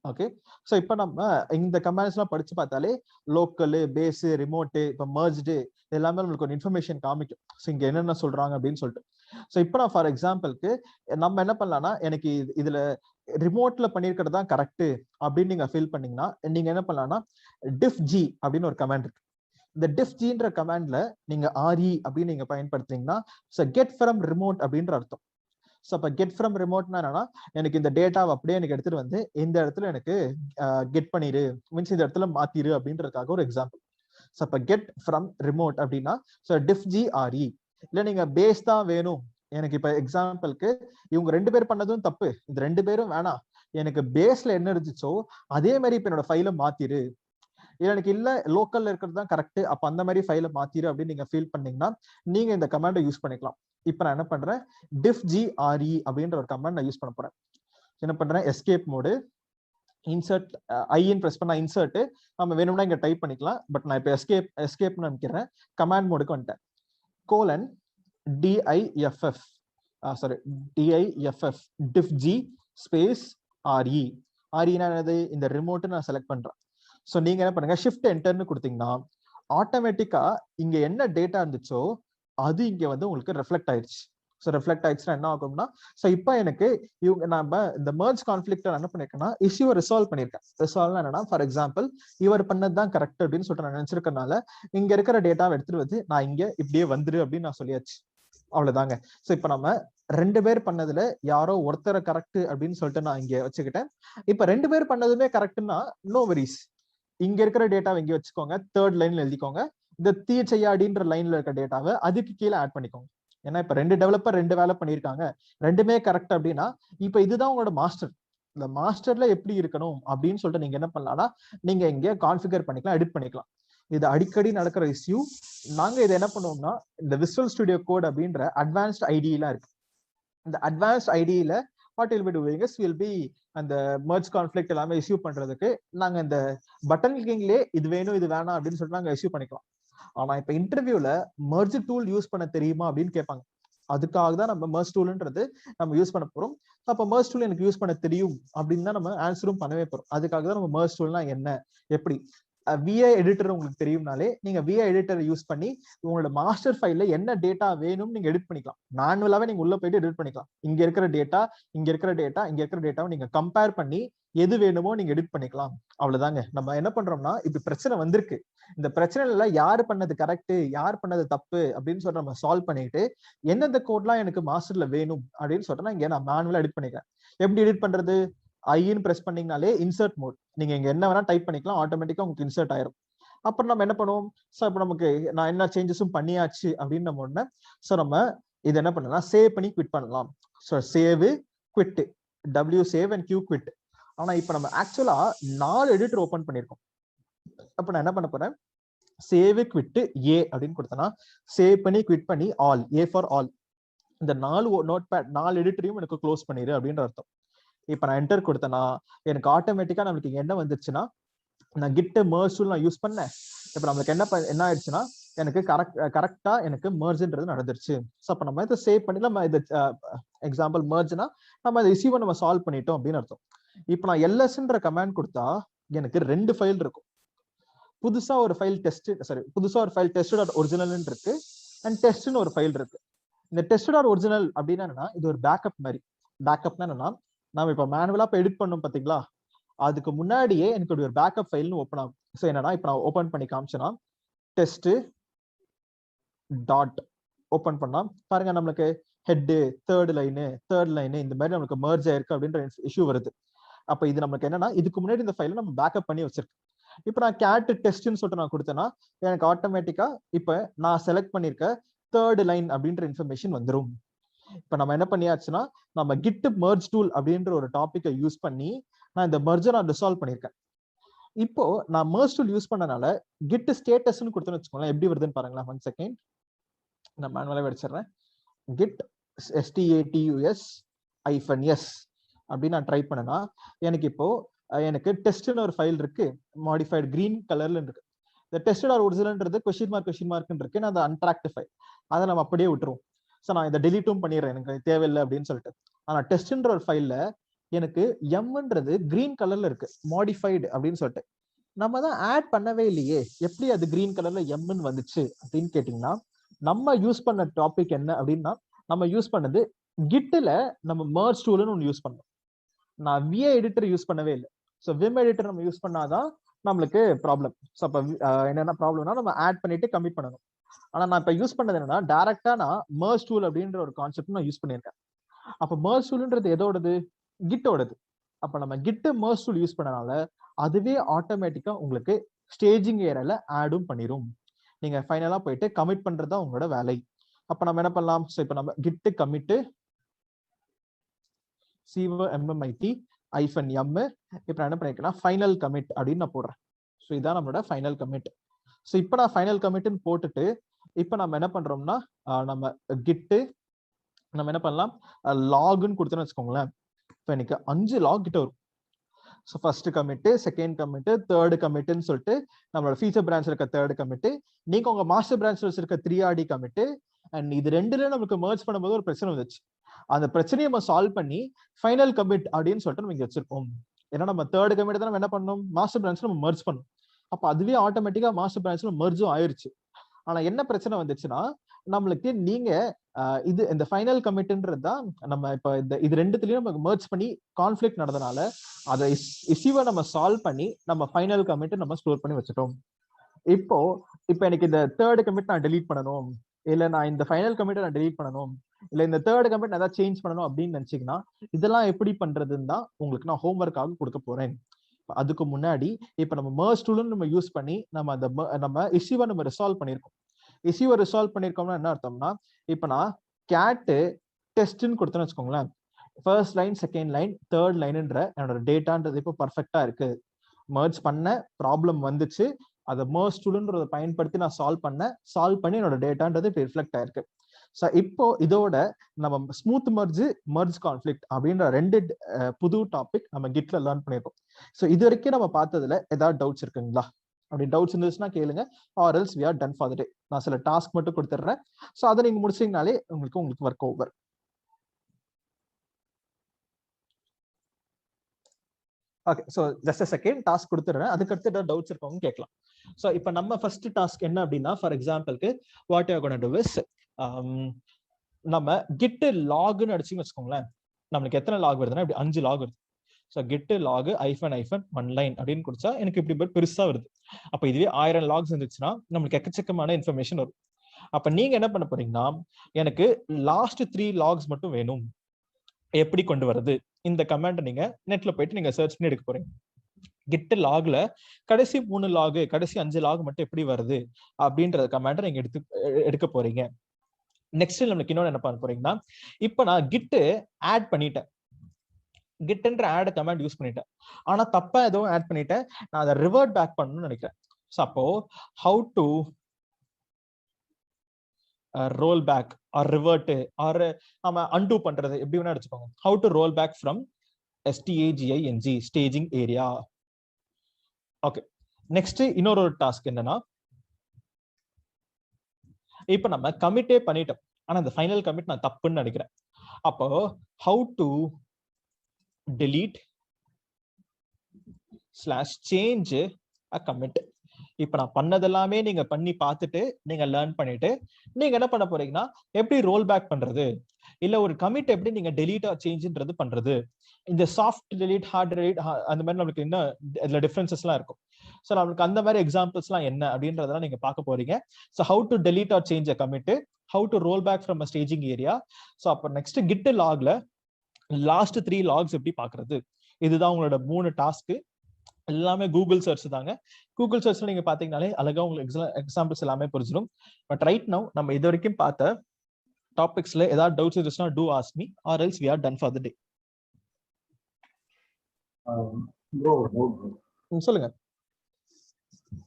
ஓகே, ஸோ இப்போ நம்ம இந்த கமாண்ட்ஸ் எல்லாம் படிச்சு பார்த்தாலே லோக்கல், பேஸ், ரிமோட்டு, இப்போ மர்ஜ்டு எல்லாமே நம்மளுக்கு ஒரு இன்ஃபர்மேஷன் காமிக்கும். ஸோ இங்க என்னென்ன சொல்றாங்க அப்படின்னு சொல்லிட்டு. ஸோ இப்போ நான் ஃபார் எக்ஸாம்பிளுக்கு நம்ம என்ன பண்ணலாம்னா, எனக்கு இதுல ரிமோட்ல பண்ணிருக்கிறது தான் கரெக்ட் அப்படின்னு நீங்க ஃபீல் பண்ணீங்கன்னா நீங்க என்ன பண்ணலாம்னா diff-g அப்படின்னு ஒரு கமாண்ட் இருக்கு. இந்த diff-gன்ற கமாண்ட்ல நீங்க RE அப்படின்னு நீங்க பயன்படுத்துறீங்கன்னா கெட் ஃப்ரம் ரிமோட் அப்படின்ற அர்த்தம். ஸோ அப்போ கெட் ஃப்ரம் ரிமோட்னா என்னன்னா, எனக்கு இந்த டேட்டாவை அப்படியே எனக்கு எடுத்துட்டு வந்து இந்த இடத்துல எனக்கு கெட் பண்ணிடு, மீன்ஸ் இந்த இடத்துல மாத்திரு அப்படின்றதுக்காக ஒரு எக்ஸாம்பிள். ஸோ அப்போ கெட் ஃப்ரம் ரிமோட் அப்படின்னா diff-g RE. இல்லை நீங்க பேஸ் தான் வேணும், எனக்கு இப்ப எக்ஸாம்பிளுக்கு இவங்க 2 பேர் பண்ணதும் தப்பு, இந்த 2 பேரும் வேணாம், எனக்கு பேஸ்ல என்ன இருந்துச்சோ அதே மாதிரி இப்ப என்னோட ஃபைலை மாத்திரு, இல்ல எனக்கு இல்ல லோக்கல்ல இருக்கிறது தான் கரெக்ட், அப்ப அந்த மாதிரி ஃபைலை மாத்திரு அப்படின்னு நீங்க ஃபீல் பண்ணீங்கன்னா நீங்க இந்த கமாண்டை யூஸ் பண்ணிக்கலாம். இப்ப நான் என்ன பண்றேன், diffgre அப்படின்ற ஒரு கமாண்ட் நான் யூஸ் பண்ண போறேன். என்ன பண்றேன், எஸ்கேப் மோடு, இன்சர்ட் ஐன்னு பிரஸ் பண்ணா இன்சர்ட், நம்ம வேணும்னா இங்க டைப் பண்ணிக்கலாம். பட் நான் இப்ப எஸ்கேப்னு நினைக்கிறேன், கமாண்ட் மோடுக்கு வந்துட்டேன். Colon diff diffg space re. reனா என்னது, இந்த ரிமோட் நான் செலக்ட் பண்றேன். சோ நீங்க என்ன பண்ணுங்க, ஷிஃப்ட் என்டர்னு கொடுத்தீங்கன்னா ஆட்டோமேட்டிக்கா இங்க என்ன டேட்டா இருந்துச்சோ அது இங்க வந்து உங்களுக்கு ரெஃப்ளெக்ட் ஆயிடுச்சு. ஸோ ரெஃப்ளெக்ட் ஆயிடுச்சுன்னா என்ன ஆகும்னா, ஸோ இப்போ எனக்கு இவங்க நம்ம இந்த மர்ஜ் கான்ஃபிளிக்ட் என்ன பண்ணிருக்கேன்னா இஷ்யூவை ரிசால்வ் பண்ணிருக்கேன். ரிசால்வ் என்னன்னா, ஃபார் எக்ஸாம்பிள் இவர் பண்ணதுதான் கரெக்ட் அப்படின்னு சொல்லிட்டு நான் நினைச்சிருக்கனால இங்க இருக்கிற டேட்டாவை எடுத்துட்டு வந்து நான் இங்க இப்படியே வந்துரு அப்படின்னு நான் சொல்லியாச்சு. அவ்வளவுதாங்க. ஸோ இப்போ நம்ம 2 பேர் பண்ணதுல யாரோ ஒருத்தரை கரெக்ட் அப்படின்னு சொல்லிட்டு நான் இங்க வச்சுக்கிட்டேன். இப்ப 2 பேர் பண்ணதுமே கரெக்ட்னா நோ வெரிஸ், இங்க இருக்கிற டேட்டாவை இங்க வச்சுக்கோங்க, 3rd லைன்ல எழுதிக்கோங்க. இந்த தீச்சையாடின்ற லைன்ல இருக்க டேட்டாவை அதுக்கு கீழே ஆட் பண்ணிக்கோங்க. ஏன்னா இப்ப 2 டெவலப்பர் 2 வேலை பண்ணிருக்காங்க, 2மே கரெக்ட் அப்படின்னா இப்ப இதுதான் உங்களோட மாஸ்டர். இந்த மாஸ்டர்ல எப்படி இருக்கணும் அப்படின்னு சொல்லிட்டு நீங்க என்ன பண்ணலாம்னா நீங்க இங்க கான்ஃபிகர் பண்ணிக்கலாம், எடிட் பண்ணிக்கலாம். இது அடிக்கடி நடக்கிற இஷ்யூ. நாங்க இதை என்ன பண்ணுவோம்னா இந்த விசுவல் ஸ்டுடியோ கோட் அப்படின்ற அட்வான்ஸ்ட் ஐடியெல்லாம் இருக்கு. இந்த அட்வான்ஸ்ட் ஐடியில what will be doing is will be அந்த மர்ஜ் கான்ஃபிளிக்ட் எல்லாமே இஷ்யூ பண்றதுக்கு நாங்க இந்த பட்டன் கிளிக்கிங்லயே இது வேணும் இது வேணாம் அப்படின்னு சொல்லிட்டு நாங்க இஷ்யூ பண்ணிக்கலாம். ஆனா இப்ப இன்டர்வியூல மர்ஜ் டூல் யூஸ் பண்ண தெரியுமா அப்படின்னு கேட்பாங்க. அதுக்காக தான் நம்ம மர்ஜ் டூல்ன்றது நம்ம யூஸ் பண்ண போறோம். அப்ப மர்ஜ் டூல் எனக்கு யூஸ் பண்ண தெரியும் அப்படின்னு தான் நம்ம ஆன்சரும் பண்ணவே போறோம். அதுக்காக தான் நம்ம மர்ஜ் டூல்னா என்ன, எப்படி விஐ எடிட்டர் உங்களுக்கு தெரியும்னாலே நீங்க விஐ எடிட்டர் யூஸ் பண்ணி உங்களோட மாஸ்டர் ஃபைல்ல என்ன டேட்டா வேணும் நீங்க எடிட் பண்ணிக்கலாம். மேனுவலாவே நீங்க உள்ள போயிட்டு எடிட் பண்ணிக்கலாம். இங்க இருக்கிற டேட்டா, இங்க இருக்கிற டேட்டா, இங்க இருக்கிற டேட்டாவை நீங்க கம்பேர் பண்ணி எது வேணுமோ நீங்க எடிட் பண்ணிக்கலாம். அவ்வளவுதாங்க. நம்ம என்ன பண்றோம்னா இப்ப பிரச்சனை வந்திருக்கு, இந்த பிரச்சனைல யாரு பண்ணது கரெக்ட் யார் பண்ணது தப்பு அப்படின்னு சொல்லிட்டு நம்ம சால்வ் பண்ணிட்டு எந்தெந்த கோட்லாம் எனக்கு மாஸ்டர்ல வேணும் அப்படின்னு சொல்லிட்டு இங்க நான் மேனுவலா எடிட் பண்ணிக்கிறேன். எப்படி எடிட் பண்றது, ஐன்னு பிரஸ் பண்ணீங்கனாலே இன்சர்ட் மோட், நீங்க இங்க என்ன வேணா டைப் பண்ணிக்கலாம், ஆட்டோமேட்டிக்கா உங்களுக்கு இன்சர்ட் ஆயிரும். அப்புறம் நம்ம என்ன பண்ணுவோம், சோ இப்போ நமக்கு நான் என்ன சேஞ்சஸும் பண்ணியாச்சு அப்படின்னு நம்ம ஒண்ணு, சோ நம்ம இது என்ன பண்ணலாம், சேவ் பண்ணி குவிட் பண்ணலாம். So save quit, W save and Q quit. ஆனா இப்போ நம்ம ஆக்சுவலா 4 எடிட்டர் ஓபன் பண்ணிருக்கோம். அப்ப நான் என்ன பண்ண போறேன், சேவ் குவிட் ஏ அப்படின்னு கொடுத்தனா சேவ் பண்ணி குவிட் பண்ணி ஆல், ஏ ஃபார் ஆல், இந்த 4 நோட்பேட் 4 எடிட்டரையும் எனக்கு க்ளோஸ் பண்ணிரு அப்படின்ற அர்த்தம். இப்ப நான் என்டர் கொடுத்தேன்னா எனக்கு ஆட்டோமேட்டிக்கா நம்மளுக்கு என்ன வந்துருச்சுன்னா, நான் கிட் மர்ஜ் டூல் நான் யூஸ் பண்ணேன். இப்ப நம்மளுக்கு என்ன ஆயிடுச்சுன்னா எனக்கு கரெக்டா எனக்கு மர்ஜ்ன்றது நடந்துருச்சு. ஸோ அப்ப நம்ம இதை சேவ் பண்ணி நம்ம இது எக்ஸாம்பிள் மர்ஜ்னா நம்ம இந்த இஷ்யூவை நம்ம சால்வ் பண்ணிட்டோம் அப்படின்னு அர்த்தம். இப்ப நான் எல்எஸ்ன்ற கமாண்ட் கொடுத்தா எனக்கு 2 ஃபைல் இருக்கும். புதுசா ஒரு ஃபைல் test.original இருக்கு அண்ட் டெஸ்ட்னு ஒரு ஃபைல் இருக்கு. இந்த test.original அப்படின்னா என்னன்னா இது ஒரு பேக்கப் மாதிரி. பேக்கப்னா என்னன்னா நாம இப்ப மேனுவலா இப்ப எடிட் பண்ணோம் பாத்தீங்களா, அதுக்கு முன்னாடியே எனக்கு ஒரு பேக்கப் ஃபைல்னு ஓப்பன் ஆகும். ஸோ என்னன்னா இப்ப நான் ஓபன் பண்ணி காமிச்சேன்னா டெஸ்ட் டாட் ஓபன் பண்ணா பாருங்க நம்மளுக்கு ஹெட், தேர்ட் லைனு இந்த மாதிரி நமக்கு மர்ஜ் ஆயிருக்கு அப்படின்ற இஷ்யூ வருது. அப்ப இது நமக்கு என்னன்னா இதுக்கு முன்னாடி இந்த ஃபைலை நம்ம பேக்கப் பண்ணி வச்சிருக்கோம். இப்ப நான் கேட் டெஸ்ட்னு சொல்லிட்டு நான் கொடுத்தேன்னா எனக்கு ஆட்டோமேட்டிக்கா இப்ப நான் செலக்ட் பண்ணிருக்க தேர்ட் லைன் அப்படின்ற இன்ஃபர்மேஷன் வந்துடும். இப்ப நம்ம என்ன பண்ணியாச்சுன்னா நம்ம கிட் மர்ஜ் டூல் அப்படின்ற ஒரு டாபிக்கை யூஸ் பண்ணி நான் இந்த மர்ஜை நான் ரிசால்வ் பண்ணிருக்கேன். இப்போ நான் மர்ஜ் டூல் யூஸ் பண்ணனால கிட் ஸ்டேட்டஸ்னு கொடுத்தேன்னு வச்சுக்கோங்களேன், எப்படி வருதுன்னு பாருங்களா. 1 செகண்ட் நான் மேனுவலாவே அடிச்சிடுறேன். கிட் status -s அப்படின்னு நான் ட்ரை பண்ணனா எனக்கு இப்போ எனக்கு டெஸ்ட்னு ஒரு ஃபைல் இருக்கு, மாடிஃபைட் கிரீன் கலர்ல இருக்கு. இந்த test.originalன்றது கொஸ்டின் மார்க் இருக்கு, நான் அந்த அன்ட்ராக்ட் ஃபைல் அதை நம்ம அப்படியே விட்டுருவோம். ஸோ நான் இதை டெலீட்டும் பண்ணிடுறேன், எனக்கு தேவையில்லை அப்படின்னு சொல்லிட்டு. ஆனா டெஸ்ட்ன்ற ஒரு ஃபைல்ல எனக்கு எம்ன்றது கிரீன் கலர்ல இருக்கு, மாடிஃபைடு அப்படின்னு சொல்லிட்டு. நம்ம தான் ஆட் பண்ணவே இல்லையே, எப்படி அது கிரீன் கலர்ல எம்னு வந்துச்சு அப்படின்னு கேட்டீங்கன்னா நம்ம யூஸ் பண்ண டாபிக் என்ன அப்படின்னா நம்ம யூஸ் பண்ணது கிட்ல நம்ம மர்ஜ் டூல்னு ஒன்று யூஸ் பண்ணோம். நான் விஐ எடிட்டர் யூஸ் பண்ணவே இல்லை. ஸோ விம் எடிட்டர் நம்ம யூஸ் பண்ணாதான் நம்மளுக்கு ப்ராப்ளம். ஸோ அப்போ என்னென்ன ப்ராப்ளம்னா நம்ம ஆட் பண்ணிட்டு கமிட் பண்ணணும். ஆனா நான் இப்ப யூஸ் பண்ணது என்னன்னா டைரக்டா நான் மர்ஜ் டூல் அப்படின்ற ஒரு கான்செப்ட் நான் யூஸ் பண்ணியிருக்கேன். அப்ப மர்ஜ் டூல்ன்றது எதோடது, கிட்டோடது. அப்ப நம்ம கிட் மர்ஜ் டூல் யூஸ் பண்ணனால அதுவே ஆட்டோமேட்டிக்கா உங்களுக்கு ஸ்டேஜிங் ஏரியால ஆடும் பண்ணிரும். நீங்க ஃபைனலா போயிட்டு கமிட் பண்றதுதான் உங்களோட வேலை. அப்ப நம்ம என்ன பண்ணலாம், ஸோ இப்ப நம்ம கிட் கமிட் CMMIT -m இப்ப நான் என்ன பண்ணிருக்கேன்னா ஃபைனல் கமிட் அப்படின்னு நான் போடுறேன். ஸோ இதான் நம்மளோட ஃபைனல் கமிட். ஸோ இப்போ நான் ஃபைனல் கமிட்னு போட்டுட்டு இப்போ நம்ம என்ன பண்றோம்னா நம்ம கிட்டு நம்ம என்ன பண்ணலாம் லாக்னு கொடுத்தோன்னு வச்சுக்கோங்களேன். இப்போ எனக்கு 5 லாக் கிட்ட வரும். So first commit, second commit, third கமிட்டுன்னு சொல்லிட்டு நம்மளோட ஃபீச்சர் பிரான்ச்ல இருக்க தேர்டு கமிட்டு, நீங்க உங்க மாஸ்டர் பிரான்ச்ல வச்சிருக்க 3RD கமிட்டு, அண்ட் இது ரெண்டுல நமக்கு மர்ஜ் பண்ணும்போது ஒரு பிரச்சனை வந்துச்சு. அந்த பிரச்சனையை நம்ம சால்வ் பண்ணி ஃபைனல் கமிட் அப்படின்னு சொல்லிட்டு நம்ம இங்க வச்சிருக்கோம். ஏன்னா நம்ம தேர்டு கமிட் தான் நம்ம என்ன பண்ணணும், மாஸ்டர் பிரான்ச்ல நம்ம மர்ஜ் பண்ணணும். அப்ப அதுவே ஆட்டோமேட்டிக்கா மாஸ்டர் பிரான்ச்ல மர்ஜும் ஆயிருச்சு. ஆனா என்ன பிரச்சனை வந்துச்சுன்னா, நம்மளுக்கு நீங்க இது இந்த ஃபைனல் கமிட்ன்றது தான் நம்ம இப்ப இது ரெண்டுத்துலயும் நம்ம மர்ஜ் பண்ணி கான்ஃபிளிக்ட் நடந்தனால அதை இஷ்யூவை நம்ம சால்வ் பண்ணி நம்ம ஃபைனல் கமிட் நம்ம ஸ்டோர் பண்ணி வச்சுட்டோம். இப்போ எனக்கு இந்த தேர்டு கமிட் நான் டெலீட் பண்ணணும், இல்ல நான் இந்த ஃபைனல் கமிட்டை நான் டெலீட் பண்ணணும், இல்ல இந்த தேர்டு கமிட் நான் ஏதாவது சேஞ்ச் பண்ணணும் அப்படின்னு நினைச்சீங்கன்னா இதெல்லாம் எப்படி பண்றதுன்னு தான் உங்களுக்கு நான் ஹோம்ஒர்க்காக கொடுக்க போறேன். அதுக்கு முன்னாடி இப்ப நம்ம மர்ஜ் டூல்னு நம்ம யூஸ் பண்ணி நம்ம இஷ்யூவை நம்ம ரிசால்வ் பண்ணிருக்கோம். இஷ்யூவை ரிசால்வ் பண்ணிருக்கோம்னா என்ன அர்த்தம்னா, இப்ப நான் கேட் டெஸ்ட்னு கொடுத்தேன்னு வச்சுக்கோங்களேன், first line, second line, third லைன்ன்ற என்னோட டேட்டான்றது இப்போ பர்ஃபெக்டா இருக்கு. மர்ஜ் பண்ண ப்ராப்ளம் வந்துச்சு, அதை மர்ஜ் டூல்ன்றதை பயன்படுத்தி நான் சால்வ் பண்ணி என்னோட டேட்டான்றது இப்போ ரிஃப்ளெக்ட் ஆயிருக்கு. ஸோ இப்போ இதோட நம்ம ஸ்மூத் மர்ஜ் கான்ஃபிளிக்ட் அப்படின்ற 2 புது டாபிக் நம்ம கிட்ல லேர்ன் பண்ணிருக்கோம். ஸோ இது வரைக்கும் நம்ம பார்த்ததுல ஏதாவது டவுட்ஸ் இருக்குங்களா? அப்படி டவுட்ஸ் இருந்துச்சுன்னா கேளுங்க, or else we are done for the day. நான் சில டாஸ்க் மட்டும் கொடுத்துட்றேன். ஸோ அதை நீங்க முடிச்சீங்கனாலே உங்களுக்கு work over. Okay, so just a second task கொடுத்துட்றேன். அதுக்கடுத்து ஏதாவது டவுட்ஸ் இருக்கவங்க கேட்கலாம். ஸோ இப்போ நம்ம ஃபர்ஸ்ட் டாஸ்க் என்ன அப்படின்னா, ஃபார் எக்ஸாம்பிளுக்கு what you gonna do is நம்ம கிட் லாக்னு அடிச்சுன்னு வச்சுக்கோங்களேன். நம்மளுக்கு எத்தனை லாக் வருதுன்னா இப்படி 5 லாக் வருது. ஸோ கிட் லாக் -1 லைன் அப்படின்னு கொடுத்தா எனக்கு இப்படி பெருசா வருது. அப்ப இதுவே 1000 லாக்ஸ் இருந்துச்சுன்னா நம்மளுக்கு எக்கச்சக்கமான இன்ஃபர்மேஷன் வரும். அப்ப நீங்க என்ன பண்ண போறீங்கன்னா, எனக்கு லாஸ்ட் 3 லாக்ஸ் மட்டும் வேணும், எப்படி கொண்டு வருது? இந்த கமாண்ட் நீங்க நெட்ல போயிட்டு நீங்க சர்ச் பண்ணி எடுக்க போறீங்க. கிட் லாக்ல கடைசி 3 லாக், கடைசி 5 லாக் மட்டும் எப்படி வருது அப்படின்ற கமாண்டை நீங்க எடுக்க போறீங்க. நெக்ஸ்ட் நம்மளுக்கு இன்னொன்னு என்ன பண்ண போறீங்கன்னா, இப்ப நான் கிட் ஆட் பண்ணிட்டேன், கிட்ன்ற ஆட் கமாண்ட் யூஸ் பண்ணிட்டேன், ஆனா தப்பா ஏதோ ஆட் பண்ணிட்டேன், நான் அதை ரிவர்ட் பேக் பண்ணணும்னு நினைக்கிறேன். ஸோ அப்போ how to roll back or revert or நம்ம அன்டூ பண்றது எப்படி வேணா எடுத்துக்கோங்க. How to roll back from STAGING staging area. Okay, next இன்னொரு டாஸ்க் என்னன்னா, இப்ப நம்ம கமிட்டே பண்ணிட்டோம், ஆனா அந்த ஃபைனல் கமிட் நான் தப்புன்னு நினைக்கிறேன். அப்போ how to delete /change a commit. இப்ப நான் பண்ணதெல்லாமே நீங்க பண்ணி பார்த்துட்டு நீங்க லேர்ன் பண்ணிட்டு நீங்க என்ன பண்ண போறீங்கன்னா, எப்படி ரோல் பேக் பண்றது, இல்ல ஒரு கமிட் எப்படி நீங்க டெலீட் ஆர் சேஞ்ச்ன்றது பண்றது, இந்த சாஃப்ட் டெலீட், ஹார்ட் டெலீட், அந்த மாதிரி நமக்கு என்ன இதுல டிஃபரன்சஸ் எல்லாம் இருக்கும். ஸோ நம்மளுக்கு அந்த மாதிரி எக்ஸாம்பிள்ஸ் எல்லாம் என்ன அப்படின்றதெல்லாம் நீங்க பார்க்க போறீங்க. So how to delete or change a commit, how to roll back from a staging area. So அப்ப நெக்ஸ்ட் கிட் லாக்ல லாஸ்ட் 3 லாக்ஸ் எப்படி பாக்குறது, இதுதான் உங்களோட 3 டாஸ்க். எல்லாமே கூகுள் சர்ச் தாங்க. கூகுள் சர்ச்ல நீங்க பாத்தீங்கன்னாலே அழகா உங்களுக்கு எக்ஸாம்பிள்ஸ் எல்லாமே புரிஞ்சிடும். பட் ரைட் நவ் நம்ம இது வரைக்கும் பார்த்த டாபிக்ஸ்ல ஏதாவது டவுட்ஸ் இருந்துச்சுன்னா to ask me or else we are done for the day. சொல்லுங்க.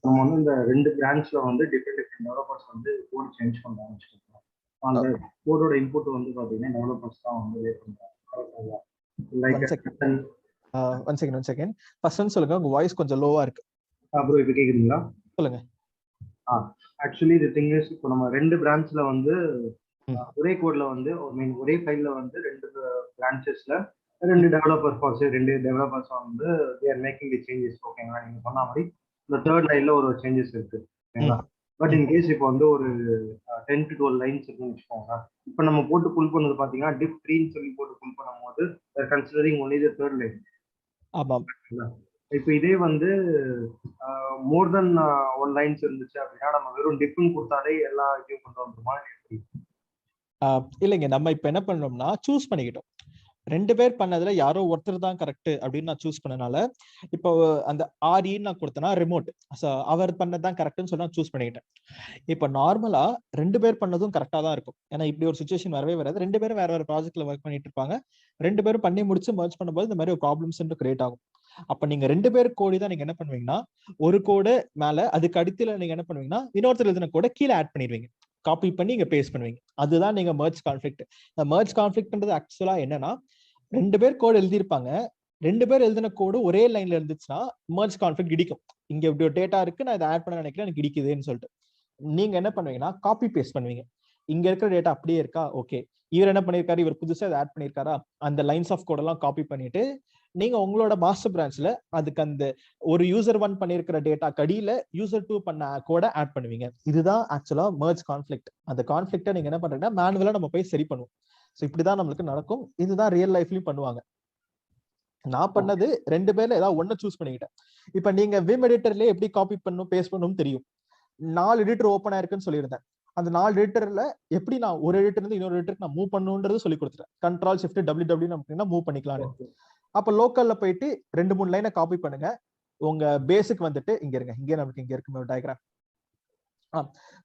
நம்ம வந்து இந்த 2 பிரான்ச்ல வந்து டிஃபரெண்ட் டெவலப்பர்ஸ் வந்து கோட் சேஞ்ச் பண்ணாங்க. அந்த கோடோட இன்புட் வந்து பாத்தீங்கன்னா டெவலப்பர்ஸ் தான் வந்து லேட் பண்றாங்க. ஒன் செகண்ட் ஃபர்ஸ்ட் சொல்லுங்க, உங்க வாய்ஸ் கொஞ்சம் லோவா இருக்கு. ப்ரோ இப்போ கேக்குதுங்களா? சொல்லுங்க. ஆக்சுவலி தி திங் இஸ், இப்போ நம்ம 2 பிரான்ச்ல வந்து ஒரே கோட்ல வந்து ஒரே ஃபைல்ல வந்து 2 பிரான்ச்சஸ்ல 2 டெவலப்பர்ஸ் வந்து they are making the changes. ஓகேங்களா? நீங்க சொன்ன மாதிரி இந்த தேர்ட் லைன்ல ஒரு சேஞ்சஸ் இருக்கு. ஓகேங்களா? பட் இன் கேஸ் இப்போ வந்து ஒரு 10 to 12 லைன்ஸ் இருக்குன்னு வச்சுக்கோங்க. இப்போ நம்ம போட்டு புல் பண்ணது பாத்தீங்கன்னா diff 3ன்னு சொல்லி போட்டு புல் பண்ணும்போது considering only the third line. ஆமாம். இப்போ இதே வந்து மோர் தென் 1 லைன்ஸ் இருந்துச்சு அப்படின்னா நம்ம வெறும் டிஃப்னு கொடுத்தாலே எல்லா இதையும் கொண்டு வந்துருமா? இல்லைங்க, நம்ம இப்ப என்ன பண்ணோம்னா சூஸ் பண்ணிக்கிட்டோம். 2 பேர் பண்ணதுல யாரோ ஒருத்தர் தான் கரெக்ட் அப்படின்னு நான் சூஸ் பண்ணனால இப்போ அந்த RE நான் கொடுத்தேன்னா ரிமோட், அவர் பண்ணதான் கரெக்ட்னு சொல்லி நான் சூஸ் பண்ணிக்கிட்டேன். இப்போ நார்மலா 2 பேர் பண்ணதும் கரெக்டா தான் இருக்கும். ஏன்னா இப்படி ஒரு சுச்சுவேஷன் வரவே வராது. 2 பேரும் வேற வேற ப்ராஜெக்ட்ல ஒர்க் பண்ணிட்டு இருப்பாங்க. 2 பேரும் பண்ணி முடிச்சு மர்ஜ் பண்ணும்போது இந்த மாதிரி ஒரு ப்ராப்ளம்ஸ் கிரியேட் ஆகும். அப்ப நீங்க 2 பேர் கோடி தான் நீங்க என்ன பண்ணுவீங்கன்னா ஒரு கோடு மேல அதுக்கு அடித்துல நீங்க என்ன பண்ணுவீங்கன்னா இன்னொருத்தர் எழுதின கோட கீழே ஆட் பண்ணிடுவீங்க, காப்பி பண்ணி இங்க பேஸ்ட் பண்ணுவீங்க. அதுதான் நீங்க மெர்ஜ் கான்ஃபிளிக்ட். இந்த மெர்ஜ் கான்ஃபிளிக்ட்ன்றது ஆக்சுவலா என்னன்னா 2 பேர் கோடு எழுதியிருப்பாங்க, 2 பேர் எழுதின கோடு ஒரே லைன்ல இருந்துச்சுன்னா மெர்ஜ் கான்ஃபிளிக்ட் இடிக்கும். இங்க இப்படி ஒரு டேட்டா இருக்கு, நான் இதை ஆட் பண்ண நினைக்கிறேன், எனக்கு இடிக்குதுன்னு சொல்லிட்டு நீங்க என்ன பண்ணுவீங்கன்னா காப்பி பேஸ்ட் பண்ணுவீங்க. இங்க இருக்கிற டேட்டா அப்படியே இருக்கா, ஓகே இவர் என்ன பண்ணிருக்காரு, இவர் புதுசா இதை ஆட் பண்ணிருக்காரா, அந்த லைன்ஸ் ஆஃப் கோட் எல்லாம் காப்பி பண்ணிட்டு நீங்க உங்களோட மாஸ்டர் பிரான்ச்ல அதுக்கு அந்த ஒரு யூசர் 1 பண்ணிருக்கிற டேட்டா கடியில யூசர் 2 பண்ண கோட ஆட் பண்ணுவீங்க. இதுதான் ஆக்சுவலா மெர்ஜ் கான்ஃபிளிக்ட். அந்த கான்ஃபிளிக்ட்டை நீங்க என்ன பண்றீங்கன்னா மேனுவலா நம்ம போய் சரி பண்ணுவோம். ஸோ இப்படிதான் நம்மளுக்கு நடக்கும். இதுதான் ரியல் லைஃப்லயும் பண்ணுவாங்க. நான் பண்ணது 2 பேர்ல ஏதாவது ஒண்ணு சூஸ் பண்ணிக்கிட்டேன். இப்ப நீங்க விம் எடிட்டர்ல எப்படி காப்பி பண்ணணும் பேஸ்ட் பண்ணணும் தெரியும். 4 எடிட்டர் ஓப்பன் ஆயிருக்குன்னு சொல்லியிருந்தேன். அந்த 4 எடிட்டர்ல எப்படி நான் ஒரு எடிட்டர் இருந்து இன்னொரு எடிட்டருக்கு நான் மூவ் பண்ணணும்ன்றது சொல்லி கொடுத்துட்டேன். கண்ட்ரோல் ஷிஃப்ட் WW அப்படின்னா மூவ் பண்ணிக்கலாம்னு. அப்ப லோக்கல்ல போயிட்டு 2-3 லைனை காப்பி பண்ணுங்க. உங்க பேசிக் வந்துட்டு இங்க இருங்க, இங்கே நமக்கு இங்க இருக்கு டயக்ராம்.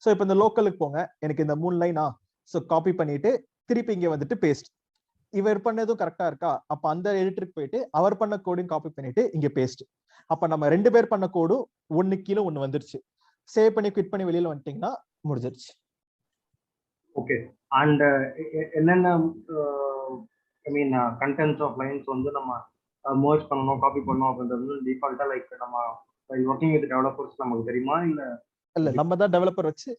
சோ இப்ப இந்த லோக்கலுக்கு போங்க, எனக்கு இந்த 3 லைனா சோ காப்பி பண்ணிட்டு திருப்பி இங்க வந்துட்டு பேஸ்ட். இவர் பண்ணதும் கரெக்டா இருக்கா, அப்ப அந்த எடிட்டருக்கு போயிட்டு அவர் பண்ண கோடையும் காப்பி பண்ணிட்டு இங்க பேஸ்ட். அப்ப நம்ம 2 பேர் பண்ண கோடும் ஒண்ணு கீழே ஒண்ணு வந்துருச்சு. சேவ் பண்ணி குவிட் பண்ணி வெளியில வந்துட்டீங்கன்னா முடிஞ்சிருச்சு. ஓகே. அண்ட் என்னென்ன ஐ மீன் கண்டென்ட்ஸ் ஆஃப் லைன்ஸ் வந்து நம்ம மர்ஜ் பண்ணணும் காப்பி பண்ணணும் அப்படின்றது டிஃபால்ட்டா லைக் நம்ம ஒர்க்கிங் வித் டெவலப்பர்ஸ் நமக்கு தெரியுமா இல்ல நம்ம தான் டெவலப்பர் வச்சு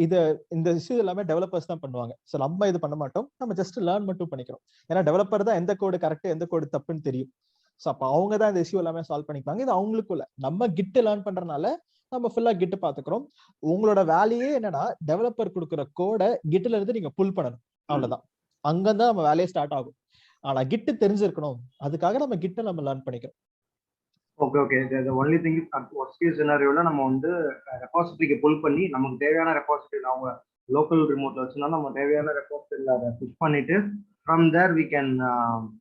இந்த இஷ்யூ எல்லாமே டெவலப்பர்ஸ் தான் பண்ணுவாங்க. ஸோ நம்ம இது பண்ண மாட்டோம், நம்ம ஜஸ்ட் லேர்ன் மட்டும் பண்ணிக்கிறோம். ஏன்னா டெவலப்பர் தான் எந்த கோடு கரெக்ட் எந்த கோடு தப்புன்னு தெரியும். ஸோ அப்போ அவங்க தான் இந்த இஷ்யூ எல்லாமே சால்வ் பண்ணிப்பாங்க. இது அவங்களுக்குள்ள நம்ம கிட் லேர்ன் பண்றதுனால நம்ம ஃபுல்லா கிட் பாத்துக்கிறோம். உங்களோட வேலையே என்னன்னா டெவலப்பர் கொடுக்குற கோடை கிட்ல இருந்து நீங்க புல் பண்ணணும், அவ்வளவுதான். அங்கதான் நம்ம வேலையே ஸ்டார்ட் ஆகும். ஆனா கிட் தெரிஞ்சிருக்கணும், அதுக்காக நம்ம கிட்ட நம்ம லேர்ன் பண்ணிக்கிறோம். Okay okay. the only thing is worst case scenarioல நம்ம வந்து ரெபாசிட்டரிக்கு புல் பண்ணி நமக்கு தேவையான ரெபாசிட்டரி அவங்க லோக்கல் ரிமோட்ல வச்சுனா நம்ம தேவையான ரெபாசிட்டரியில அதை புஷ் பண்ணிட்டு from there we can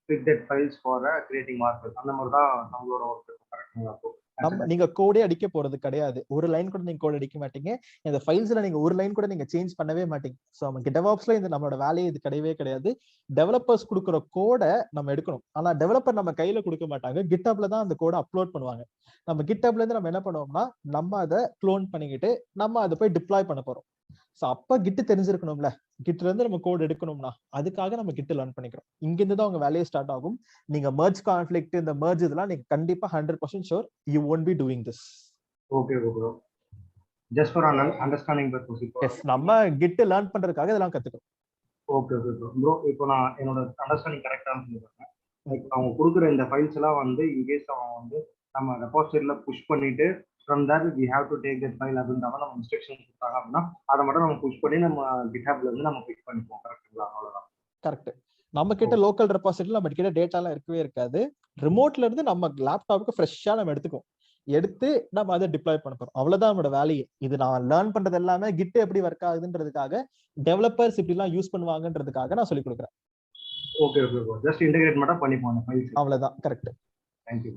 pick that files for creating markup. அந்த மாதிரி தான் நம்மளோட ஒர்க் கரெக்ட்டா இருக்கும். நீங்க கோடே அடிக்க போறது கிடையாது, ஒரு லைன் கூட நீங்க கோட் அடிக்க மாட்டீங்க. இந்த ஃபைல்ஸ்ல நீங்க ஒரு லைன் கூட நீங்க சேஞ்ச் பண்ணவே மாட்டீங்க. சோ நமக்கு டெவாப்ஸ்ல இந்த நம்மளோட வேலையே இது கிடையவே கிடையாது. டெவலப்பர்ஸ் கொடுக்குற கோடை நம்ம எடுக்கணும். ஆனா டெவலப்பர் நம்ம கையில கொடுக்க மாட்டாங்க, கிட்ஹப்ல தான் அந்த கோடை அப்லோட் பண்ணுவாங்க. நம்ம கிட்ஹப்ல இருந்து நம்ம என்ன பண்ணுவோம்னா நம்ம அதை க்ளோன் பண்ணிக்கிட்டு நம்ம அதை போய் டிப்ளாய் பண்ண போறோம். சோ அப்ப கிட் தெரிஞ்சிருக்கணும்ல, கிட்ல இருந்து நம்ம கோட் எடுக்கணும்னா அதுக்காக நம்ம கிட் லேர்ன் பண்ணிக்கிறோம். இங்க இருந்து தான் உங்க வேலையே ஸ்டார்ட் ஆகும். நீங்க மெர்ஜ் கான்ஃபிளிக்ட் இந்த மெர்ஜ் இதெல்லாம் நீங்க கண்டிப்பா 100% sure you won't be doing this. Okay bro, just for understanding purpose. Yes, நம்ம கிட் லேர்ன் பண்றதுக்காக இதெல்லாம் கத்துக்கிறோம். Okay okay bro. இப்போ நான் என்னோட அண்டர்ஸ்டாண்டிங் கரெக்டாக சொல்லிடுறேன். லைக் அவங்க கொடுக்குற இந்த ஃபைல்ஸ் எல்லாம் வந்து இன்கேஸ் அவன் வந்து நம்ம ரெபாசிட்டரியில புஷ் பண்ணிட்டு from that we have to take that file அப்படின்ற மாதிரி நம்ம இன்ஸ்ட்ரக்ஷன் கொடுத்தாங்க அப்படின்னா அதை மட்டும் நம்ம புஷ் பண்ணி நம்ம கிட்ஹப்ல இருந்து நம்ம பிக் பண்ணிப்போம். கரெக்ட்டுங்களா? அவ்வளவுதான். கரெக்ட். நம்ம கிட்ட லோக்கல் ரெபாசிட்டரியில நம்ம கிட்ட டேட்டா எல்லாம் இருக்கவே இருக்காது. ரிமோட்ல இருந்து நம்ம லேப்டாப்புக்கு ஃப்ரெஷ்ஷா நம்ம எடுத்து நம்ம அதை டிப்ளாய் பண்ண போறோம். அவ்வளவுதான் நம்மளோட வேலையே. இது நான் லேர்ன் பண்றது எல்லாமே கிட் எப்படி ஒர்க் ஆகுதுன்றதுக்காக டெவலப்பர்ஸ் இப்படி எல்லாம் யூஸ் பண்ணுவாங்கன்றதுக்காக நான் சொல்லி கொடுக்குறேன். Okay okay. ஜஸ்ட் இன்டகிரேட் மட்டும் பண்ணிப்போம் அந்த ஃபைல்ஸ். அவ்வளவுதான். கரெக்ட். தேங்க்யூ.